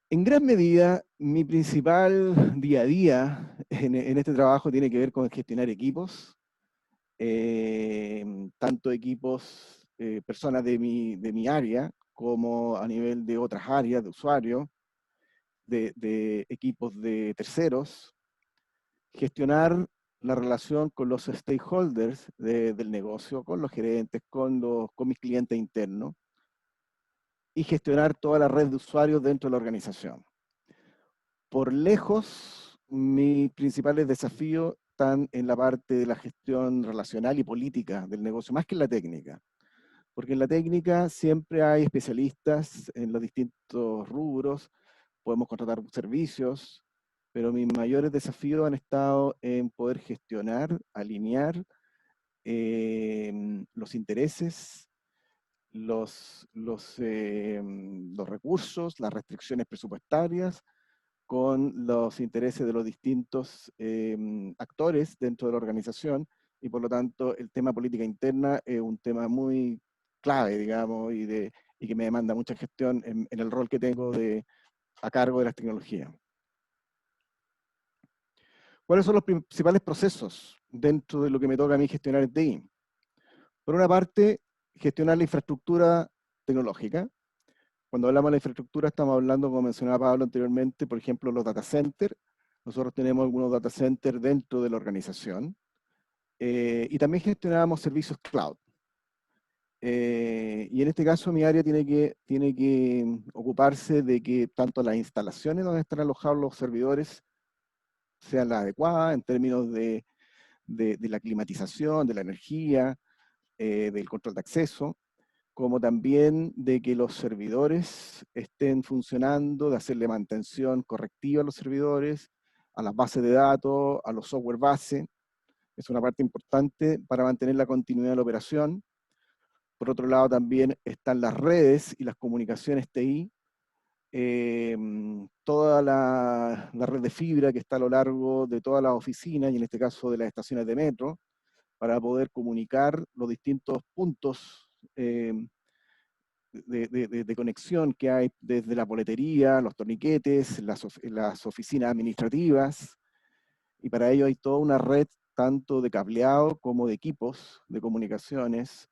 En gran medida, mi principal día a día en este trabajo tiene que ver con gestionar equipos, tanto equipos, personas de mi área, como a nivel de otras áreas de usuarios, de equipos de terceros, gestionar la relación con los stakeholders del negocio, con los gerentes, con mis clientes internos, y gestionar toda la red de usuarios dentro de la organización. Por lejos, mis principales desafíos están en la parte de la gestión relacional y política del negocio, más que en la técnica. Porque en la técnica siempre hay especialistas en los distintos rubros, podemos contratar servicios, pero mis mayores desafíos han estado en poder gestionar, alinear los intereses, los recursos, las restricciones presupuestarias, con los intereses de los distintos actores dentro de la organización, y por lo tanto el tema política interna es un tema muy clave, digamos, y que me demanda mucha gestión en el rol que tengo a cargo de las tecnologías. ¿Cuáles son los principales procesos dentro de lo que me toca a mí gestionar en TI? Por una parte, gestionar la infraestructura tecnológica. Cuando hablamos de la infraestructura estamos hablando, como mencionaba Pablo anteriormente, por ejemplo, los data centers. Nosotros tenemos algunos data centers dentro de la organización. Y también gestionamos servicios cloud. Y en este caso mi área tiene que ocuparse de que tanto las instalaciones donde están alojados los servidores sean las adecuadas en términos de la climatización, de la energía, del control de acceso, como también de que los servidores estén funcionando, de hacerle mantención correctiva a los servidores, a las bases de datos, a los software base. Es una parte importante para mantener la continuidad de la operación. Por otro lado, también están las redes y las comunicaciones TI, toda la red de fibra que está a lo largo de todas las oficinas, y en este caso de las estaciones de metro, para poder comunicar los distintos puntos de conexión que hay desde la boletería, los torniquetes, las oficinas administrativas, y para ello hay toda una red tanto de cableado como de equipos de comunicaciones,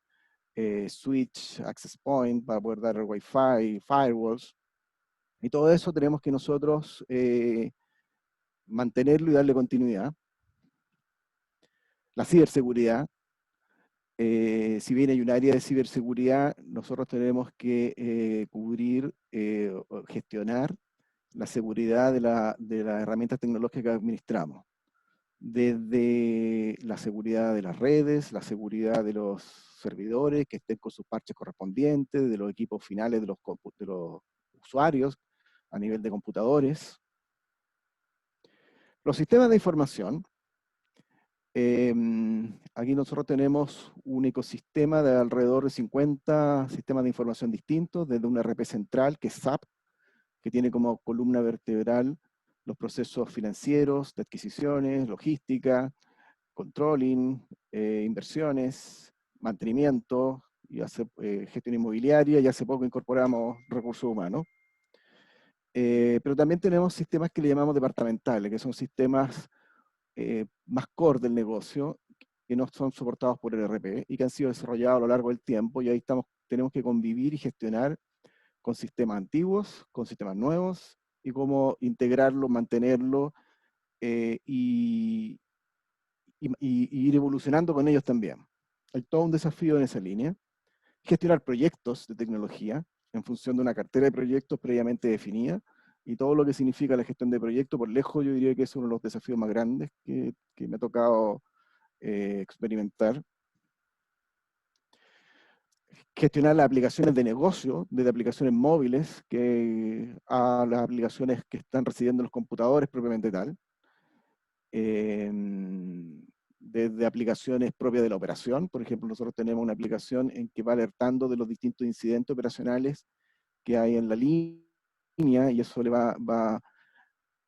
switch, access point, para poder dar Wi-Fi, firewalls, y todo eso tenemos que nosotros mantenerlo y darle continuidad. La ciberseguridad. Si bien hay un área de ciberseguridad, nosotros tenemos que cubrir o gestionar la seguridad de las herramientas tecnológicas que administramos. Desde la seguridad de las redes, la seguridad de los servidores que estén con sus parches correspondientes, de los equipos finales de los usuarios a nivel de computadores. Los sistemas de información. Aquí nosotros tenemos un ecosistema de alrededor de 50 sistemas de información distintos, desde un ERP central, que es SAP, que tiene como columna vertebral los procesos financieros, de adquisiciones, logística, controlling, inversiones, mantenimiento, y gestión inmobiliaria, y hace poco incorporamos recursos humanos. Pero también tenemos sistemas que le llamamos departamentales, que son sistemas más core del negocio, que no son soportados por el ERP y que han sido desarrollados a lo largo del tiempo, y ahí tenemos que convivir y gestionar con sistemas antiguos, con sistemas nuevos, y cómo integrarlo, mantenerlo, y ir evolucionando con ellos también. Hay todo un desafío en esa línea. Gestionar proyectos de tecnología en función de una cartera de proyectos previamente definida, y todo lo que significa la gestión de proyectos, por lejos yo diría que es uno de los desafíos más grandes que me ha tocado experimentar. Gestionar las aplicaciones de negocio, desde aplicaciones móviles a las aplicaciones que están residiendo en los computadores propiamente tal. Desde aplicaciones propias de la operación. Por ejemplo, nosotros tenemos una aplicación en que va alertando de los distintos incidentes operacionales que hay en la línea, y eso le va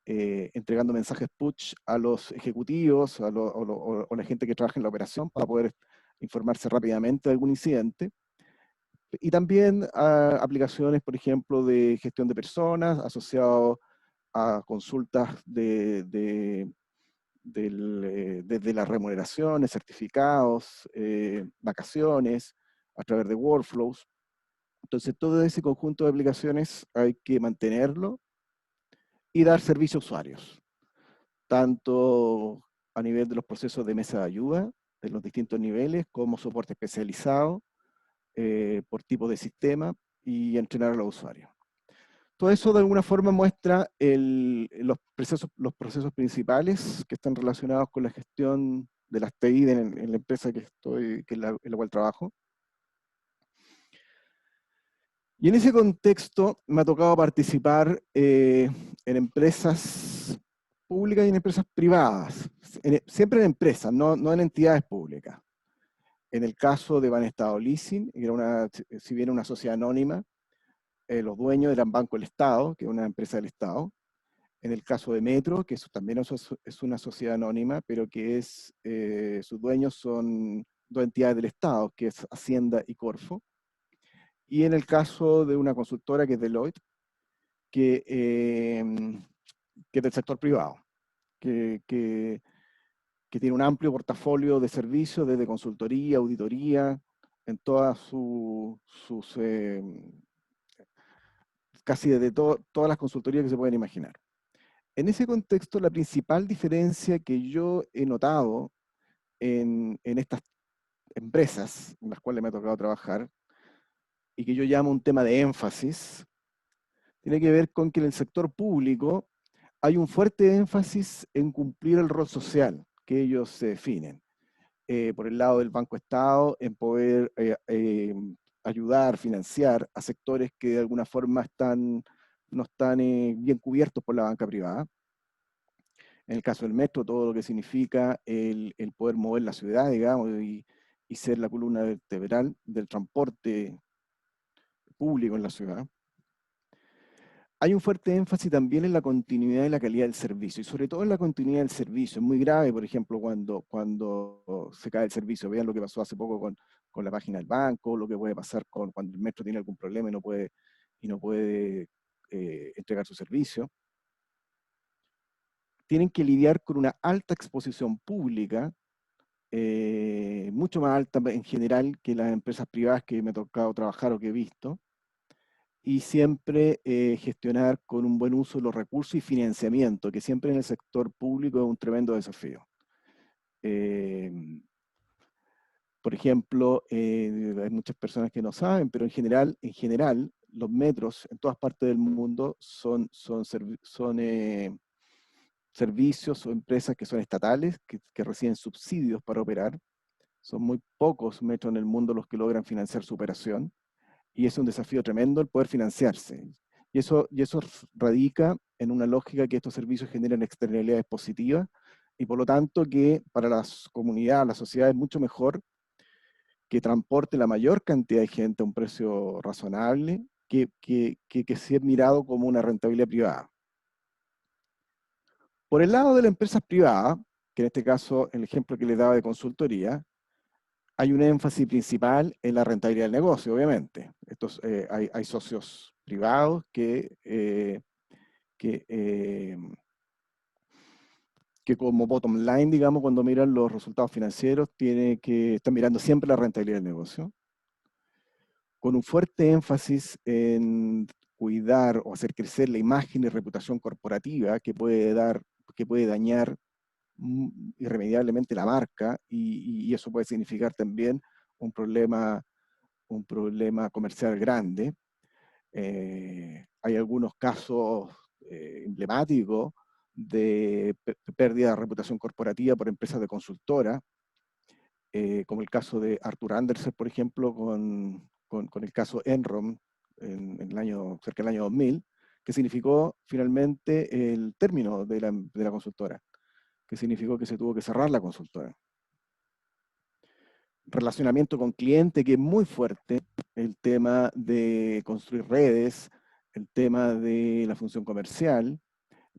entregando mensajes push a los ejecutivos, o la gente que trabaja en la operación, para poder informarse rápidamente de algún incidente. Y también aplicaciones, por ejemplo, de gestión de personas, asociado a consultas desde las remuneraciones, certificados, vacaciones, a través de workflows. Entonces, todo ese conjunto de aplicaciones hay que mantenerlo y dar servicio a usuarios, tanto a nivel de los procesos de mesa de ayuda, de los distintos niveles, como soporte especializado, por tipo de sistema, y entrenar a los usuarios. Todo eso de alguna forma muestra los procesos principales que están relacionados con la gestión de las TI en la empresa en la cual trabajo. Y en ese contexto me ha tocado participar en empresas públicas y en empresas privadas, siempre en empresas, no en entidades públicas. En el caso de Banestado Leasing, que era si bien una sociedad anónima, los dueños eran Banco del Estado, que es una empresa del Estado. En el caso de Metro, que también es una sociedad anónima, pero que sus dueños son dos entidades del Estado, que es Hacienda y Corfo. Y en el caso de una consultora que es Deloitte, que es del sector privado, que tiene un amplio portafolio de servicios, desde consultoría, auditoría, en todas casi desde todas las consultorías que se pueden imaginar. En ese contexto, la principal diferencia que yo he notado en estas empresas en las cuales me ha tocado trabajar, y que yo llamo un tema de énfasis, tiene que ver con que en el sector público hay un fuerte énfasis en cumplir el rol social que ellos se definen. Por el lado del Banco Estado, en poder ayudar, financiar a sectores que de alguna forma no están bien cubiertos por la banca privada. En el caso del metro, todo lo que significa el poder mover la ciudad, digamos, y ser la columna vertebral del transporte público en la ciudad. Hay un fuerte énfasis también en la continuidad y la calidad del servicio, y sobre todo en la continuidad del servicio. Es muy grave, por ejemplo, cuando se cae el servicio. Vean lo que pasó hace poco con la página del banco, lo que puede pasar cuando el metro tiene algún problema y no puede entregar su servicio. Tienen que lidiar con una alta exposición pública, mucho más alta en general que las empresas privadas que me ha tocado trabajar o que he visto, y siempre gestionar con un buen uso de los recursos y financiamiento, que siempre en el sector público es un tremendo desafío. Por ejemplo, hay muchas personas que no saben, pero en general los metros en todas partes del mundo son servicios o empresas que son estatales, que reciben subsidios para operar. Son muy pocos metros en el mundo los que logran financiar su operación, y es un desafío tremendo el poder financiarse. Y eso radica en una lógica que estos servicios generan externalidades positivas, y por lo tanto que para las comunidades, la sociedad, es mucho mejor que transporte la mayor cantidad de gente a un precio razonable que sea mirado como una rentabilidad privada. Por el lado de las empresas privadas, que en este caso, el ejemplo que les daba de consultoría, hay un énfasis principal en la rentabilidad del negocio, obviamente. Hay socios privados que que como bottom line, digamos, cuando miran los resultados financieros, están mirando siempre la rentabilidad del negocio, con un fuerte énfasis en cuidar o hacer crecer la imagen y reputación corporativa que puede dañar irremediablemente la marca, y eso puede significar también un problema comercial grande. Hay algunos casos emblemáticos de pérdida de reputación corporativa por empresas de consultora, como el caso de Arthur Andersen, por ejemplo, con el caso Enron cerca del año 2000, que significó finalmente el término de la consultora, que significó que se tuvo que cerrar la consultora. Relacionamiento con cliente, que es muy fuerte, el tema de construir redes, el tema de la función comercial.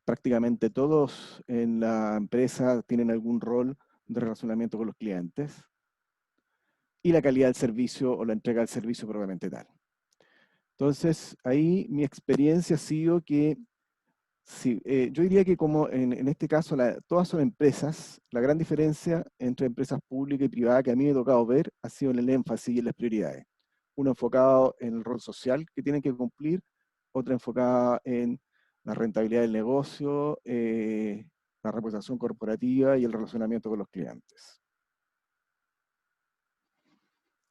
Prácticamente todos en la empresa tienen algún rol de relacionamiento con los clientes. Y la calidad del servicio o la entrega del servicio propiamente tal. Entonces, ahí mi experiencia ha sido que, sí, yo diría que como en este caso todas son empresas, la gran diferencia entre empresas públicas y privadas que a mí me ha tocado ver ha sido en el énfasis y en las prioridades. Uno enfocado en el rol social que tienen que cumplir, otra enfocada en la rentabilidad del negocio, la reputación corporativa y el relacionamiento con los clientes.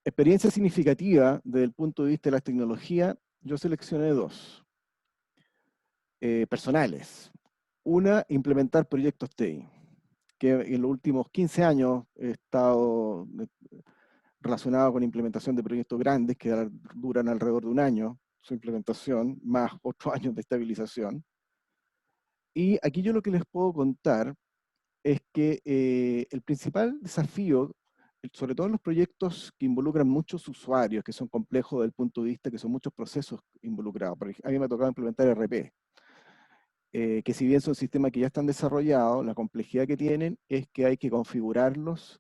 Experiencia significativa desde el punto de vista de las tecnologías, yo seleccioné dos personales. Una, implementar proyectos TI, que en los últimos 15 años he estado relacionado con implementación de proyectos grandes que duran alrededor de un año, su implementación, más 8 años de estabilización. Y aquí yo lo que les puedo contar es que el principal desafío, sobre todo en los proyectos que involucran muchos usuarios, que son complejos desde el punto de vista que son muchos procesos involucrados. Por ejemplo, a mí me ha tocado implementar RP, que si bien son sistemas que ya están desarrollados, la complejidad que tienen es que hay que configurarlos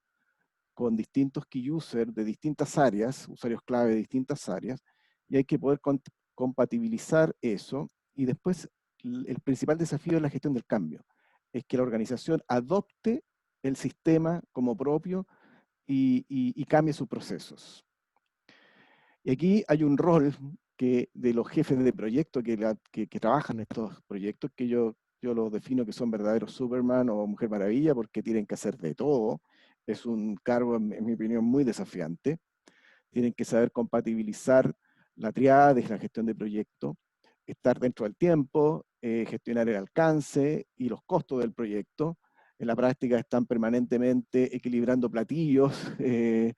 con distintos key users de distintas áreas, usuarios clave de distintas áreas, y hay que poder compatibilizar eso, y después el principal desafío es la gestión del cambio. Es que la organización adopte el sistema como propio y cambie sus procesos. Y aquí hay un rol de los jefes de proyecto que trabajan en estos proyectos, que yo los defino que son verdaderos Superman o Mujer Maravilla, porque tienen que hacer de todo. Es un cargo, en mi opinión, muy desafiante. Tienen que saber compatibilizar la triada, la gestión de proyecto, estar dentro del tiempo, gestionar el alcance y los costos del proyecto. En la práctica están permanentemente equilibrando platillos y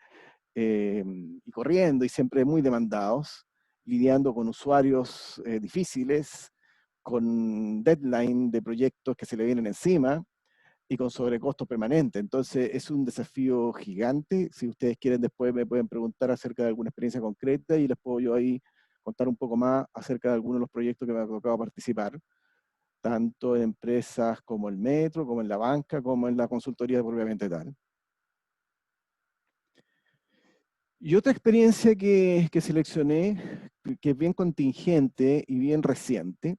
corriendo, y siempre muy demandados, lidiando con usuarios difíciles, con deadline de proyectos que se le vienen encima, y con sobrecostos permanentes. Entonces es un desafío gigante. Si ustedes quieren, después me pueden preguntar acerca de alguna experiencia concreta y les puedo yo ahí contar un poco más acerca de algunos de los proyectos que me ha tocado participar, tanto en empresas como el Metro, como en la banca, como en la consultoría propiamente tal. Y otra experiencia que seleccioné, que es bien contingente y bien reciente,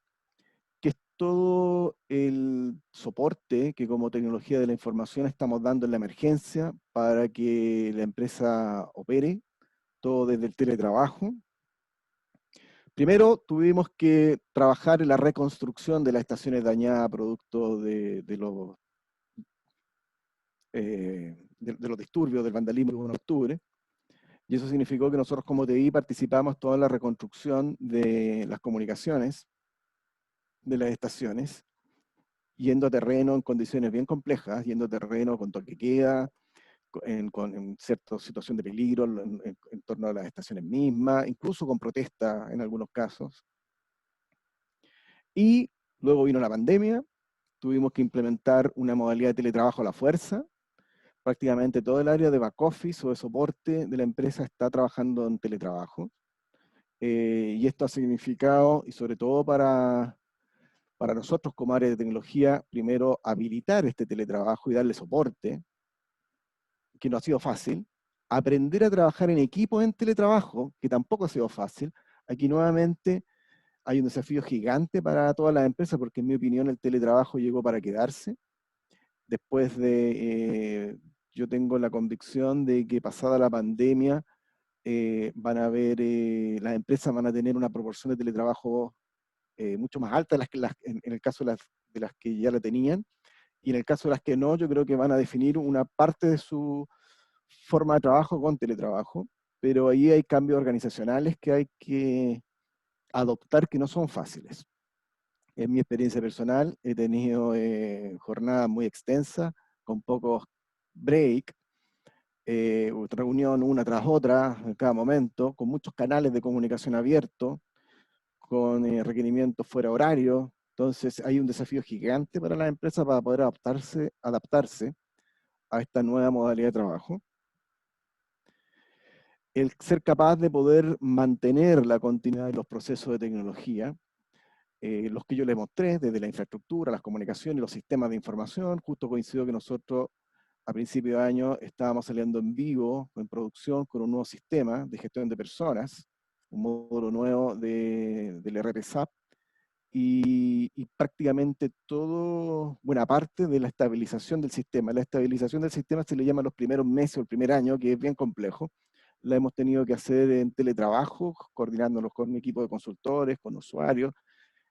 que es todo el soporte que como tecnología de la información estamos dando en la emergencia para que la empresa opere, todo desde el teletrabajo. Primero tuvimos que trabajar en la reconstrucción de las estaciones dañadas producto de los disturbios del vandalismo del 1 de octubre. Y eso significó que nosotros como TI participamos toda la reconstrucción de las comunicaciones de las estaciones, yendo a terreno en condiciones bien complejas, yendo a terreno con toque de queda, en cierta situación de peligro en torno a las estaciones mismas, incluso con protesta en algunos casos. Y luego vino la pandemia, tuvimos que implementar una modalidad de teletrabajo a la fuerza. Prácticamente todo el área de back office o de soporte de la empresa está trabajando en teletrabajo. Y esto ha significado, y sobre todo para nosotros como área de tecnología, primero habilitar este teletrabajo y darle soporte, que no ha sido fácil. Aprender a trabajar en equipo en teletrabajo, que tampoco ha sido fácil. Aquí nuevamente hay un desafío gigante para todas las empresas, porque en mi opinión el teletrabajo llegó para quedarse. después de, yo tengo la convicción de que pasada la pandemia, van a haber, las empresas van a tener una proporción de teletrabajo mucho más alta de en el caso de las que ya la tenían, y en el caso de las que no, yo creo que van a definir una parte de su forma de trabajo con teletrabajo, pero ahí hay cambios organizacionales que hay que adoptar que no son fáciles. En mi experiencia personal he tenido jornadas muy extensas, con pocos break, reunión una tras otra en cada momento, con muchos canales de comunicación abiertos, con requerimientos fuera horario. Entonces hay un desafío gigante para las empresas para poder adaptarse a esta nueva modalidad de trabajo. El ser capaz de poder mantener la continuidad de los procesos de tecnología, los que yo les mostré, desde la infraestructura, las comunicaciones y los sistemas de información. Justo coincidió que nosotros a principio de año estábamos saliendo en vivo, en producción, con un nuevo sistema de gestión de personas, un módulo nuevo del ERP SAP, y prácticamente todo, buena parte de la estabilización del sistema. La estabilización del sistema se le llama los primeros meses o el primer año, que es bien complejo. La hemos tenido que hacer en teletrabajo, coordinándonos con un equipo de consultores, con usuarios,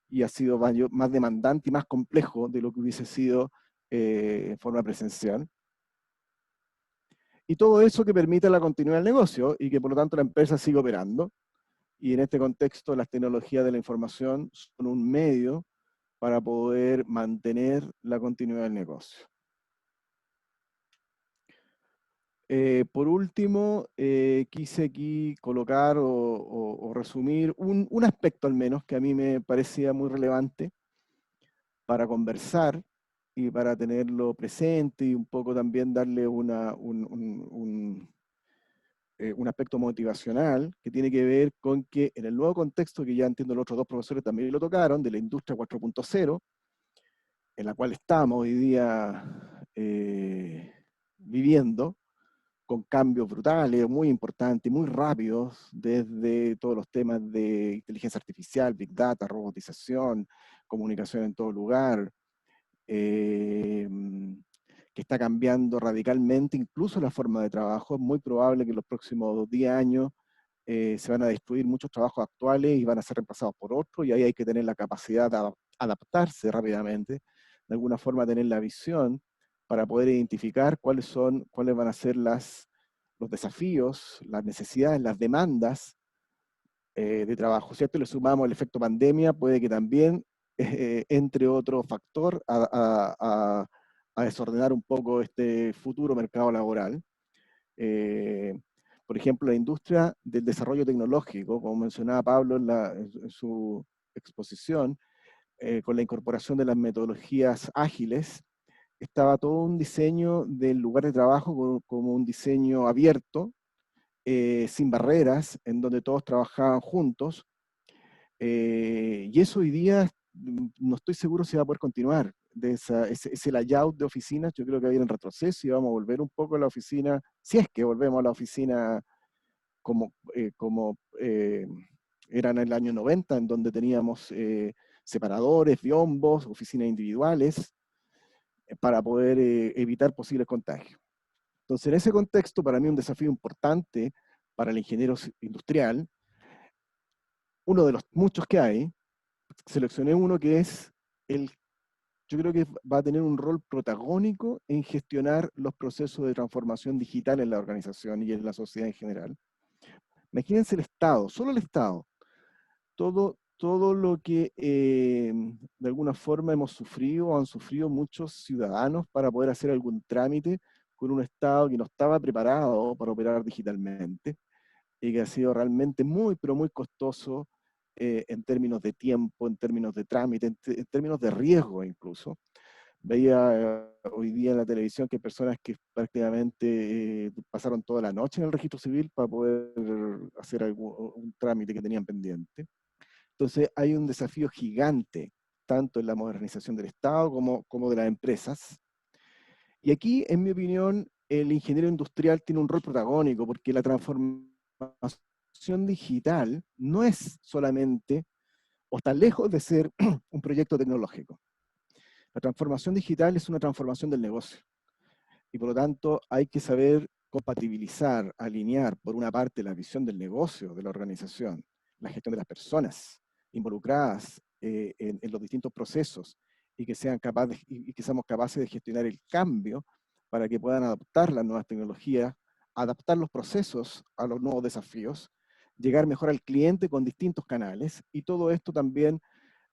y ha sido más demandante y más complejo de lo que hubiese sido en forma presencial. Y todo eso que permite la continuidad del negocio y que por lo tanto la empresa sigue operando. Y en este contexto las tecnologías de la información son un medio para poder mantener la continuidad del negocio. Por último, quise aquí colocar o resumir un aspecto al menos que a mí me parecía muy relevante para conversar y para tenerlo presente y un poco también darle un aspecto motivacional que tiene que ver con que en el nuevo contexto, que ya entiendo los otros dos profesores también lo tocaron, de la industria 4.0, en la cual estamos hoy día viviendo, con cambios brutales, muy importantes, muy rápidos, desde todos los temas de inteligencia artificial, big data, robotización, comunicación en todo lugar, que está cambiando radicalmente incluso la forma de trabajo. Es muy probable que en los próximos 10 años se van a destruir muchos trabajos actuales y van a ser reemplazados por otros, y ahí hay que tener la capacidad de adaptarse rápidamente, de alguna forma tener la visión para poder identificar cuáles van a ser los desafíos, las necesidades, las demandas de trabajo. Si a esto le sumamos el efecto pandemia, puede que también entre otro factor a desordenar un poco este futuro mercado laboral. Por ejemplo, la industria del desarrollo tecnológico, como mencionaba Pablo en su exposición, con la incorporación de las metodologías ágiles, estaba todo un diseño del lugar de trabajo como un diseño abierto, sin barreras, en donde todos trabajaban juntos, y eso hoy día no estoy seguro si va a poder continuar. Ese layout de oficinas, yo creo que va a ir en retroceso y vamos a volver un poco a la oficina, si es que volvemos a la oficina como era en el año 90, en donde teníamos separadores, biombos, oficinas individuales, para poder evitar posibles contagios. Entonces, en ese contexto, para mí un desafío importante para el ingeniero industrial, uno de los muchos que hay, seleccioné uno que es yo creo que va a tener un rol protagónico en gestionar los procesos de transformación digital en la organización y en la sociedad en general. Imagínense el Estado, solo el Estado, todo lo que de alguna forma hemos sufrido o han sufrido muchos ciudadanos para poder hacer algún trámite con un Estado que no estaba preparado para operar digitalmente y que ha sido realmente muy, pero muy costoso en términos de tiempo, en términos de trámite, en términos de riesgo incluso. Veía hoy día en la televisión que hay personas que prácticamente pasaron toda la noche en el registro civil para poder hacer un trámite que tenían pendiente. Entonces hay un desafío gigante, tanto en la modernización del Estado como de las empresas. Y aquí, en mi opinión, el ingeniero industrial tiene un rol protagónico, porque la transformación digital no es solamente, o está lejos de ser un proyecto tecnológico. La transformación digital es una transformación del negocio. Y por lo tanto hay que saber compatibilizar, alinear, por una parte, la visión del negocio, de la organización, la gestión de las personas involucradas en los distintos procesos, y que seamos capaces de gestionar el cambio para que puedan adaptar las nuevas tecnologías, adaptar los procesos a los nuevos desafíos, llegar mejor al cliente con distintos canales, y todo esto también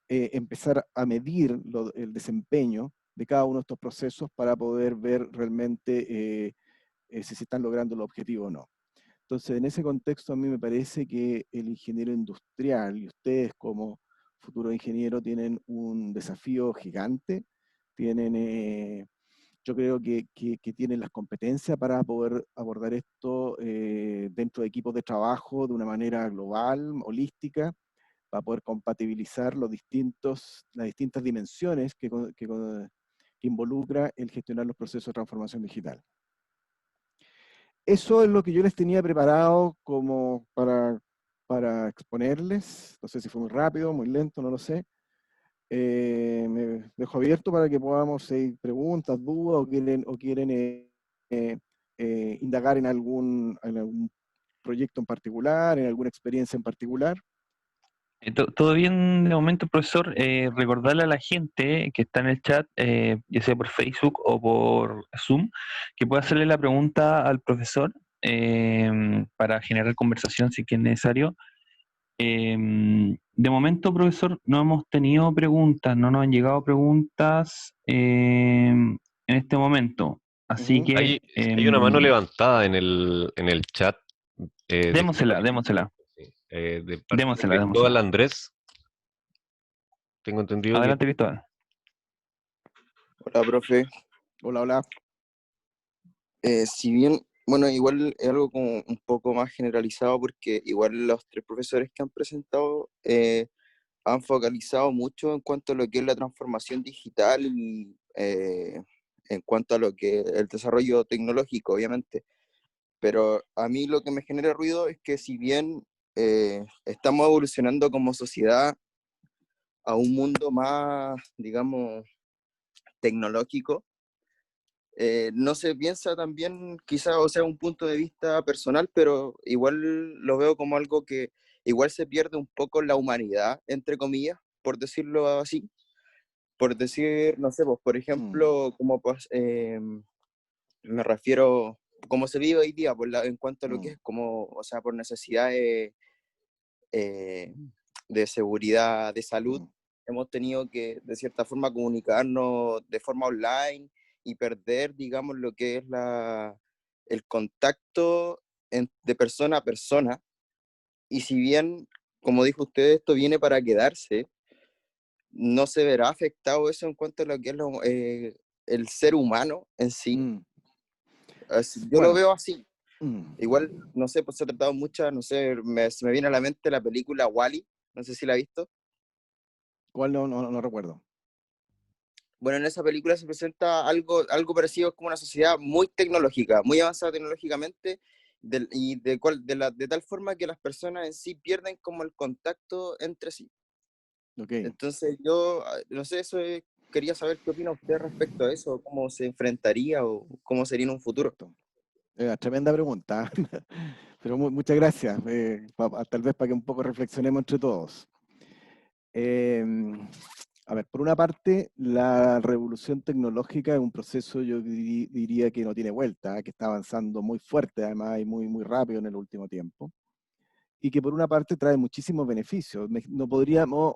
empezar a medir el desempeño de cada uno de estos procesos para poder ver realmente si se están logrando los objetivos o no. Entonces, en ese contexto, a mí me parece que el ingeniero industrial y ustedes como futuros ingenieros tienen un desafío gigante, yo creo que tienen las competencias para poder abordar esto dentro de equipos de trabajo de una manera global, holística, para poder compatibilizar las distintas dimensiones que involucra el gestionar los procesos de transformación digital. Eso es lo que yo les tenía preparado como para exponerles. No sé si fue muy rápido, muy lento, no lo sé. Me dejo abierto para que podamos seguir preguntas, dudas, o quieren indagar en algún proyecto en particular, en alguna experiencia en particular. Todo bien de momento, profesor. Recordarle a la gente que está en el chat, ya sea por Facebook o por Zoom, que pueda hacerle la pregunta al profesor para generar conversación si es necesario. De momento, profesor, no hemos tenido preguntas, no nos han llegado preguntas en este momento. Así que Hay una mano levantada en el chat. démosela, Disculpa que- démosela, sí, de parte de démosela, Cristóbal démosela. Andrés. Tengo entendido que... Adelante, Cristóbal. Hola, profe. Hola, hola. Si bien, bueno, igual es algo como un poco más generalizado porque igual los tres profesores que han presentado han focalizado mucho en cuanto a lo que es la transformación digital y en cuanto a lo que el desarrollo tecnológico, obviamente. Pero a mí lo que me genera ruido es que si bien estamos evolucionando como sociedad a un mundo más, digamos, tecnológico, no se piensa también, quizá, o sea, un punto de vista personal, pero igual lo veo como algo que igual se pierde un poco la humanidad, entre comillas, por decirlo así. Por decir, no sé, pues, por ejemplo, como pues, me refiero, como se vive hoy día, en cuanto a lo que es como, o sea, por necesidades de seguridad, de salud, hemos tenido que, de cierta forma, comunicarnos de forma online y perder, digamos, lo que es el contacto de persona a persona. Y si bien, como dijo usted, esto viene para quedarse, no se verá afectado eso en cuanto a lo que es el ser humano en sí. Yo lo veo así. Igual, no sé, pues se ha tratado muchas, no sé, se me viene a la mente la película Wall-E, no sé si la ha visto. ¿Cuál no recuerdo? Bueno, en esa película se presenta algo parecido como una sociedad muy tecnológica, muy avanzada tecnológicamente, de tal forma que las personas en sí pierden como el contacto entre sí. Okay. Entonces yo, no sé, quería saber qué opina usted respecto a eso, cómo se enfrentaría o cómo sería en un futuro. Tremenda pregunta, pero muchas gracias, tal vez para que un poco reflexionemos entre todos. A ver, por una parte, la revolución tecnológica es un proceso, yo diría que no tiene vuelta, que está avanzando muy fuerte, además, y muy rápido en el último tiempo, y que por una parte trae muchísimos beneficios. No podríamos,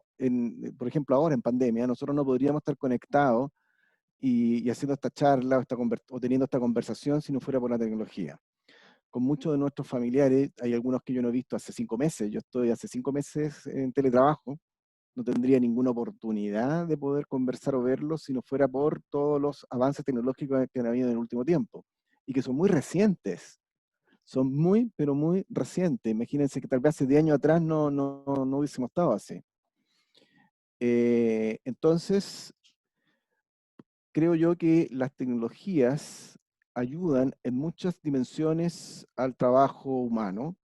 por ejemplo, ahora en pandemia, nosotros no podríamos estar conectados y haciendo esta charla o teniendo esta conversación si no fuera por la tecnología. Con muchos de nuestros familiares, hay algunos que yo no he visto hace 5 meses, yo estoy hace 5 meses en teletrabajo, no tendría ninguna oportunidad de poder conversar o verlos si no fuera por todos los avances tecnológicos que han habido en el último tiempo, y que son muy recientes. Son muy, pero muy recientes. Imagínense que tal vez hace 10 años atrás no hubiésemos estado así. Entonces, creo yo que las tecnologías ayudan en muchas dimensiones al trabajo humano.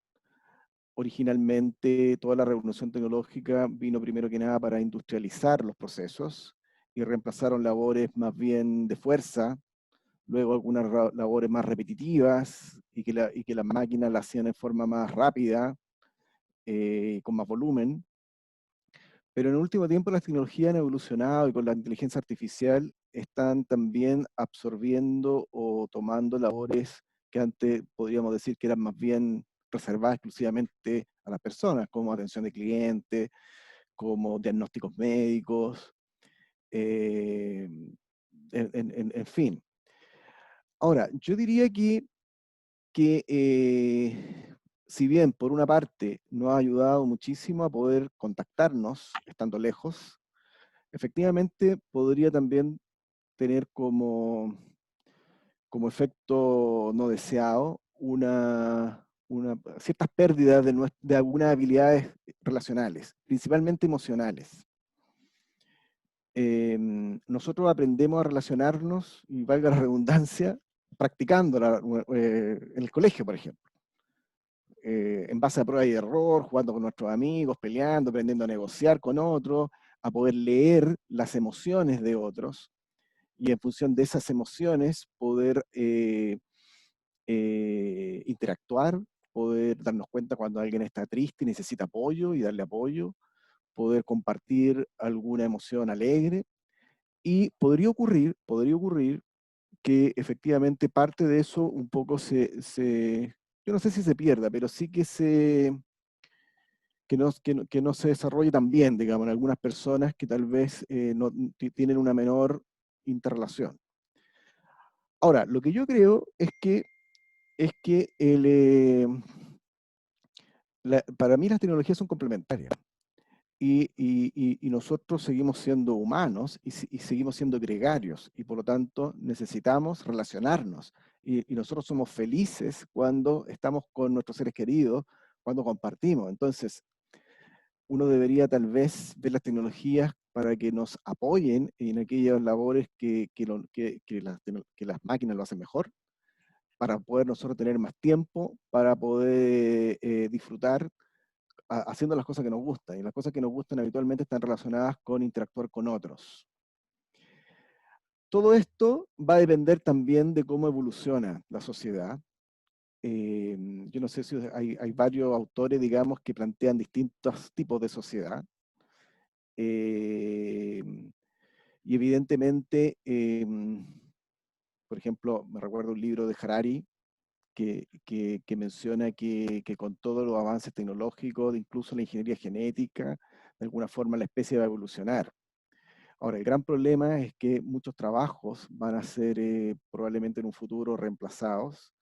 Originalmente, toda la revolución tecnológica vino primero que nada para industrializar los procesos, y reemplazaron labores más bien de fuerza, luego algunas labores más repetitivas, y que las máquinas las hacían en forma más rápida, con más volumen. Pero en el último tiempo las tecnologías han evolucionado y con la inteligencia artificial están también absorbiendo o tomando labores que antes podríamos decir que eran más bien reservadas exclusivamente a las personas, como atención de clientes, como diagnósticos médicos, en fin. Ahora, yo diría que si bien por una parte nos ha ayudado muchísimo a poder contactarnos estando lejos, efectivamente podría también tener como efecto no deseado ciertas pérdidas de algunas habilidades relacionales, principalmente emocionales. Nosotros aprendemos a relacionarnos, y valga la redundancia, practicándola en el colegio, por ejemplo. En base a prueba y error, jugando con nuestros amigos, peleando, aprendiendo a negociar con otros, a poder leer las emociones de otros, y en función de esas emociones poder interactuar, poder darnos cuenta cuando alguien está triste y necesita apoyo y darle apoyo, poder compartir alguna emoción alegre, y podría ocurrir que efectivamente parte de eso un poco yo no sé si se pierda, pero sí que no se desarrolle tan bien, digamos, en algunas personas que tal vez no tienen una menor interrelación. Ahora, lo que yo creo es que para mí las tecnologías son complementarias. Y nosotros seguimos siendo humanos y seguimos siendo gregarios, y por lo tanto necesitamos relacionarnos. Y nosotros somos felices cuando estamos con nuestros seres queridos, cuando compartimos. Entonces, uno debería tal vez ver las tecnologías para que nos apoyen en aquellas labores que las máquinas lo hacen mejor, para poder nosotros tener más tiempo, para poder disfrutar haciendo las cosas que nos gustan, y las cosas que nos gustan habitualmente están relacionadas con interactuar con otros. Todo esto va a depender también de cómo evoluciona la sociedad. Yo no sé si hay varios autores, digamos, que plantean distintos tipos de sociedad. Y evidentemente, por ejemplo, me recuerdo un libro de Harari que menciona que con todos los avances tecnológicos, incluso la ingeniería genética, de alguna forma la especie va a evolucionar. Ahora, el gran problema es que muchos trabajos van a ser probablemente en un futuro reemplazados.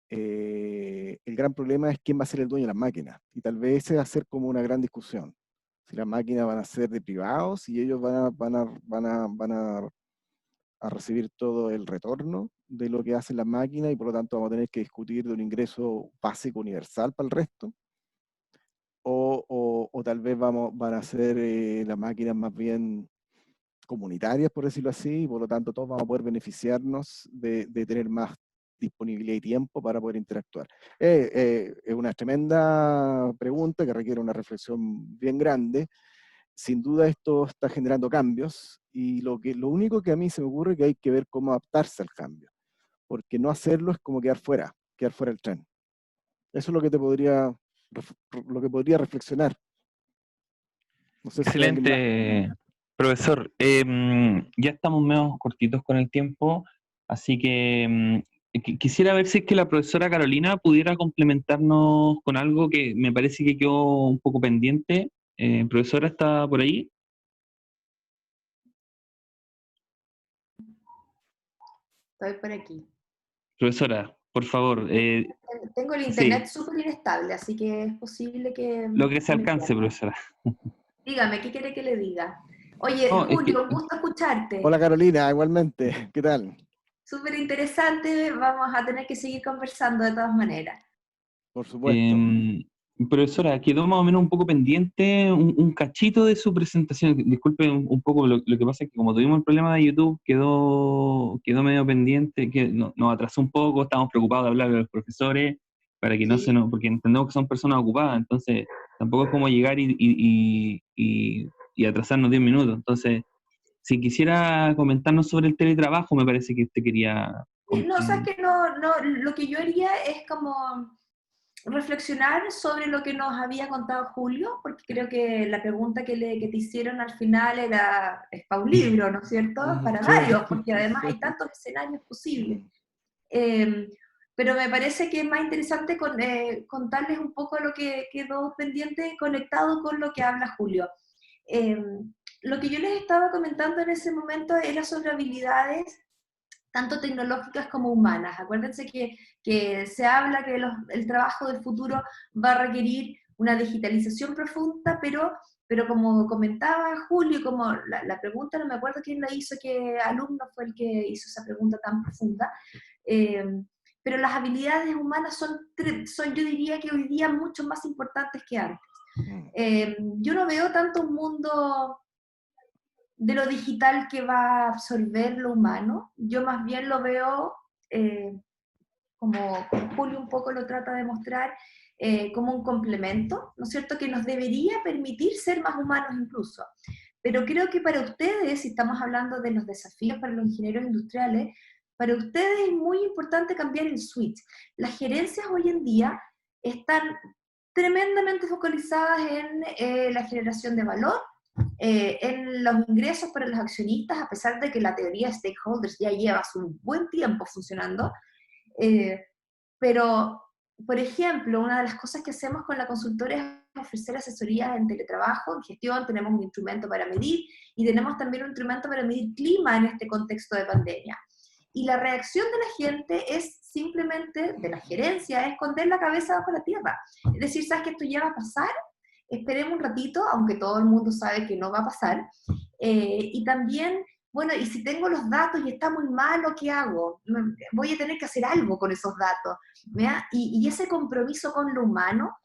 El gran problema es quién va a ser el dueño de las máquinas, y tal vez ese va a ser como una gran discusión. Si las máquinas van a ser de privados y ellos van a recibir todo el retorno de lo que hacen las máquinas, y por lo tanto vamos a tener que discutir de un ingreso básico universal para el resto, o tal vez van a ser las máquinas más bien comunitarias, por decirlo así, y por lo tanto todos vamos a poder beneficiarnos de tener más disponibilidad y tiempo para poder interactuar. Es una tremenda pregunta que requiere una reflexión bien grande. Sin duda esto está generando cambios, y lo único que a mí se me ocurre es que hay que ver cómo adaptarse al cambio, porque no hacerlo es como quedar fuera del tren. Eso es lo que podría reflexionar. No sé si alguien más. Excelente, profesor. Ya estamos medio cortitos con el tiempo, así que quisiera ver si es que la profesora Carolina pudiera complementarnos con algo que me parece que quedó un poco pendiente. Profesora, ¿está por ahí? Estoy por aquí. Profesora, por favor. Tengo el Sí, internet súper inestable, así que es posible que lo que se me alcance, pierda. profesora. Dígame, ¿qué quiere que le diga? Oye, No, es que, Julio, un gusto escucharte. Hola Carolina, igualmente. ¿Qué tal? Súper interesante, vamos a tener que seguir conversando de todas maneras. Por supuesto. Profesora, quedó más o menos un poco pendiente un cachito de su presentación. Disculpe un poco, lo que pasa es que como tuvimos el problema de YouTube, quedó medio pendiente, que nos atrasó un poco, estábamos preocupados de hablar a los profesores, para que no se Sí. nos, porque entendemos que son personas ocupadas, entonces tampoco es como llegar y atrasarnos 10 minutos. Entonces, si quisiera comentarnos sobre el teletrabajo, me parece que usted quería... No, sabes que no, lo que yo haría es como reflexionar sobre lo que nos había contado Julio, porque creo que la pregunta que te hicieron al final es para un libro, ¿no es cierto? Para Sí. varios, porque además hay tantos escenarios posibles. Pero me parece que es más interesante contarles un poco lo que quedó pendiente conectado con lo que habla Julio. Lo que yo les estaba comentando en ese momento era sobre habilidades tanto tecnológicas como humanas. Acuérdense que se habla que el trabajo del futuro va a requerir una digitalización profunda, pero como comentaba Julio, como la pregunta, no me acuerdo quién la hizo, qué alumno fue el que hizo esa pregunta tan profunda, pero las habilidades humanas son, yo diría que hoy día mucho más importantes que antes. Yo no veo tanto un mundo de lo digital que va a absorber lo humano, yo más bien lo veo, como Julio un poco lo trata de mostrar, como un complemento, ¿no es cierto?, que nos debería permitir ser más humanos incluso. Pero creo que para ustedes, si estamos hablando de los desafíos para los ingenieros industriales, para ustedes es muy importante cambiar el switch. Las gerencias hoy en día están tremendamente focalizadas en la generación de valor, en los ingresos para los accionistas, a pesar de que la teoría de stakeholders ya lleva un buen tiempo funcionando, pero, por ejemplo, una de las cosas que hacemos con la consultora es ofrecer asesorías en teletrabajo, en gestión, tenemos un instrumento para medir, y tenemos también un instrumento para medir clima en este contexto de pandemia. Y la reacción de la gente es simplemente, de la gerencia, es esconder la cabeza bajo la tierra. Es decir, ¿sabes que esto ya va a pasar? Esperemos un ratito, aunque todo el mundo sabe que no va a pasar. Y también, bueno, y si tengo los datos y está muy malo, ¿qué hago? Voy a tener que hacer algo con esos datos. Y ese compromiso con lo humano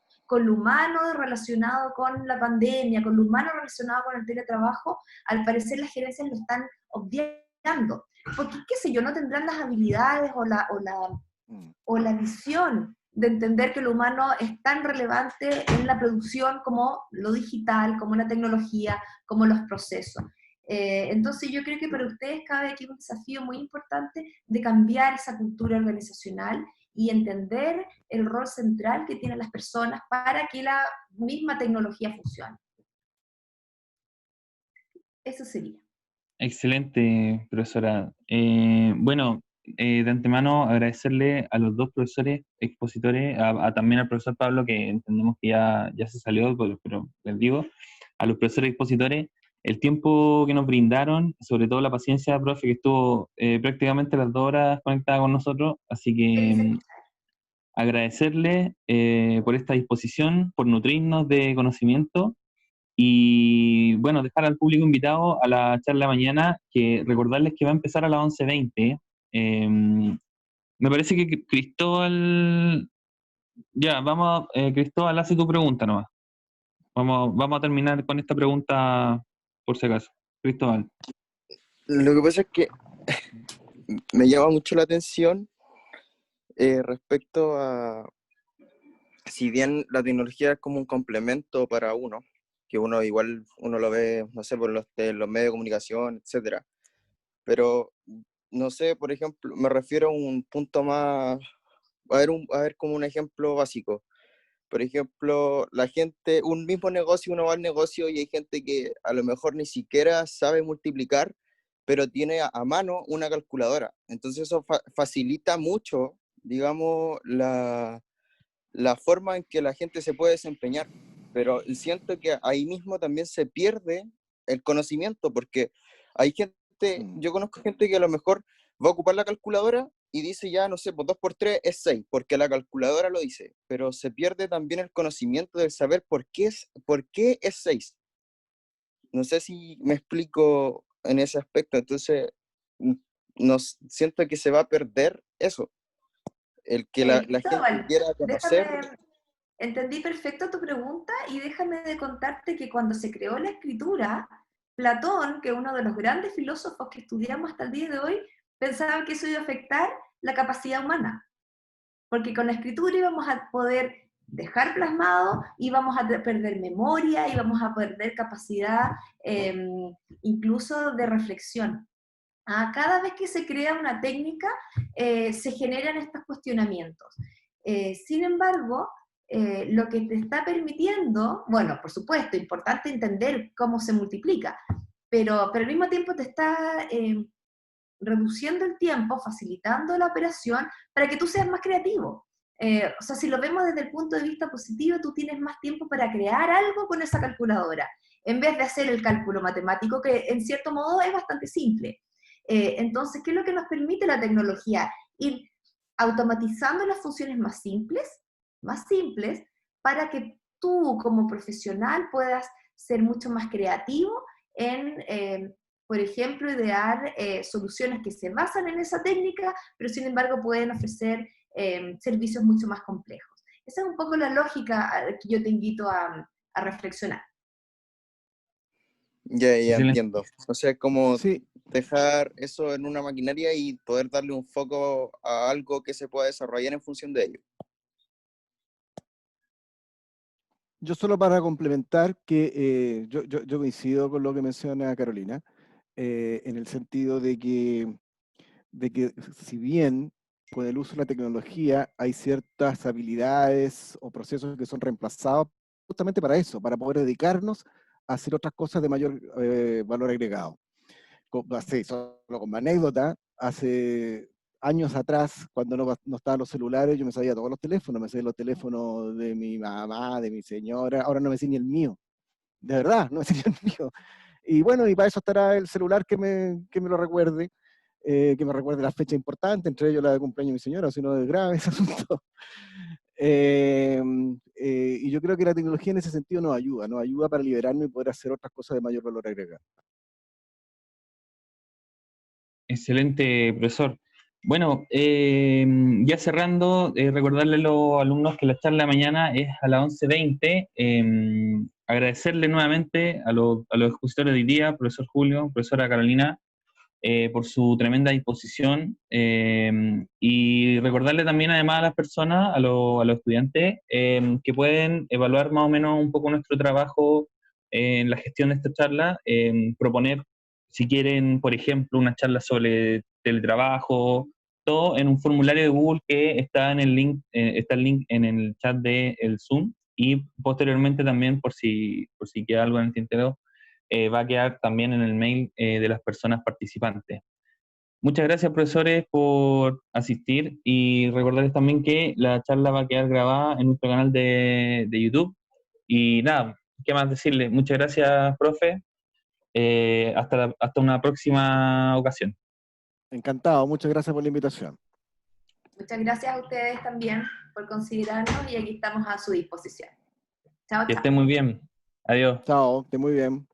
relacionado con la pandemia, con lo humano relacionado con el teletrabajo, al parecer las gerencias lo están obviando. Porque, qué sé yo, no tendrán las habilidades o la visión de entender que lo humano es tan relevante en la producción como lo digital, como la tecnología, como los procesos. Entonces yo creo que para ustedes cabe aquí un desafío muy importante de cambiar esa cultura organizacional y entender el rol central que tienen las personas para que la misma tecnología funcione. Eso sería. Excelente, profesora. Bueno, de antemano agradecerle a los dos profesores expositores, también al profesor Pablo, que entendemos que ya se salió, pero les digo, a los profesores expositores, el tiempo que nos brindaron, sobre todo la paciencia, profe, que estuvo prácticamente las 2 horas conectada con nosotros, así que agradecerle por esta disposición, por nutrirnos de conocimiento. Y bueno, dejar al público invitado a la charla de mañana, que recordarles que va a empezar a las 11:20. Me parece que Cristóbal, Cristóbal, hace tu pregunta nomás. Vamos a terminar con esta pregunta por si acaso. Cristóbal. Lo que pasa es que me llama mucho la atención respecto a, si bien la tecnología es como un complemento para uno, que uno igual lo ve, no sé, por los medios de comunicación, etcétera, pero no sé, por ejemplo, me refiero a un punto más, a ver como un ejemplo básico. Por ejemplo, la gente, un mismo negocio, uno va al negocio y hay gente que a lo mejor ni siquiera sabe multiplicar, pero tiene a mano una calculadora. Entonces eso facilita mucho, digamos, la forma en que la gente se puede desempeñar. Pero siento que ahí mismo también se pierde el conocimiento, porque hay gente, yo conozco gente que a lo mejor va a ocupar la calculadora y dice ya, no sé, pues 2 por 3 es 6, porque la calculadora lo dice, pero se pierde también el conocimiento del saber por qué es 6. No sé si me explico en ese aspecto, entonces siento que se va a perder eso, el que la gente quiera conocer. Entendí perfecto tu pregunta y déjame de contarte que cuando se creó la escritura, Platón, que es uno de los grandes filósofos que estudiamos hasta el día de hoy, pensaba que eso iba a afectar la capacidad humana, porque con la escritura íbamos a poder dejar plasmado y vamos a perder memoria y vamos a perder capacidad incluso de reflexión. Cada vez que se crea una técnica, se generan estos cuestionamientos. Sin embargo, lo que te está permitiendo, bueno, por supuesto, importante entender cómo se multiplica, pero al mismo tiempo te está reduciendo el tiempo, facilitando la operación para que tú seas más creativo. O sea, si lo vemos desde el punto de vista positivo, tú tienes más tiempo para crear algo con esa calculadora, en vez de hacer el cálculo matemático, que en cierto modo es bastante simple. Entonces, ¿qué es lo que nos permite la tecnología? Ir automatizando las funciones más simples, para que tú como profesional puedas ser mucho más creativo en, por ejemplo, idear soluciones que se basan en esa técnica, pero sin embargo pueden ofrecer servicios mucho más complejos. Esa es un poco la lógica que yo te invito a reflexionar. Ya entiendo. O sea, como Sí, dejar eso en una maquinaria y poder darle un foco a algo que se pueda desarrollar en función de ello. yo solo para complementar que yo coincido con lo que menciona Carolina, en el sentido de que si bien con el uso de la tecnología hay ciertas habilidades o procesos que son reemplazados justamente para eso, para poder dedicarnos a hacer otras cosas de mayor valor agregado. Así, solo como anécdota, hace años atrás, cuando no estaban los celulares, yo me sabía todos los teléfonos, me sabía los teléfonos de mi mamá, de mi señora, ahora no me sé ni el mío, de verdad, no me sé ni el mío. Y bueno, y para eso estará el celular que me lo recuerde, que me recuerde la fecha importante, entre ellos la de cumpleaños de mi señora, si no es grave ese asunto. Y yo creo que la tecnología en ese sentido nos ayuda para liberarnos y poder hacer otras cosas de mayor valor agregado. Excelente, profesor. Bueno, ya cerrando, recordarle a los alumnos que la charla de mañana es a las 11:20. Agradecerle nuevamente a los expositores de hoy día, profesor Julio, profesora Carolina, por su tremenda disposición, y recordarle también además a las personas, a los estudiantes, que pueden evaluar más o menos un poco nuestro trabajo en la gestión de esta charla, proponer si quieren, por ejemplo, una charla sobre teletrabajo, todo en un formulario de Google que está en el link, está el link en el chat del Zoom, y posteriormente también, por si queda algo en el tintero, va a quedar también en el mail de las personas participantes. Muchas gracias, profesores, por asistir, y recordarles también que la charla va a quedar grabada en nuestro canal de YouTube. Y nada, ¿qué más decirles? Muchas gracias, profe. Hasta una próxima ocasión. Encantado, muchas gracias por la invitación. Muchas gracias a ustedes también por considerarnos y aquí estamos a su disposición. Chao, Que chao. estén muy bien. Adiós. Chao, esté muy bien.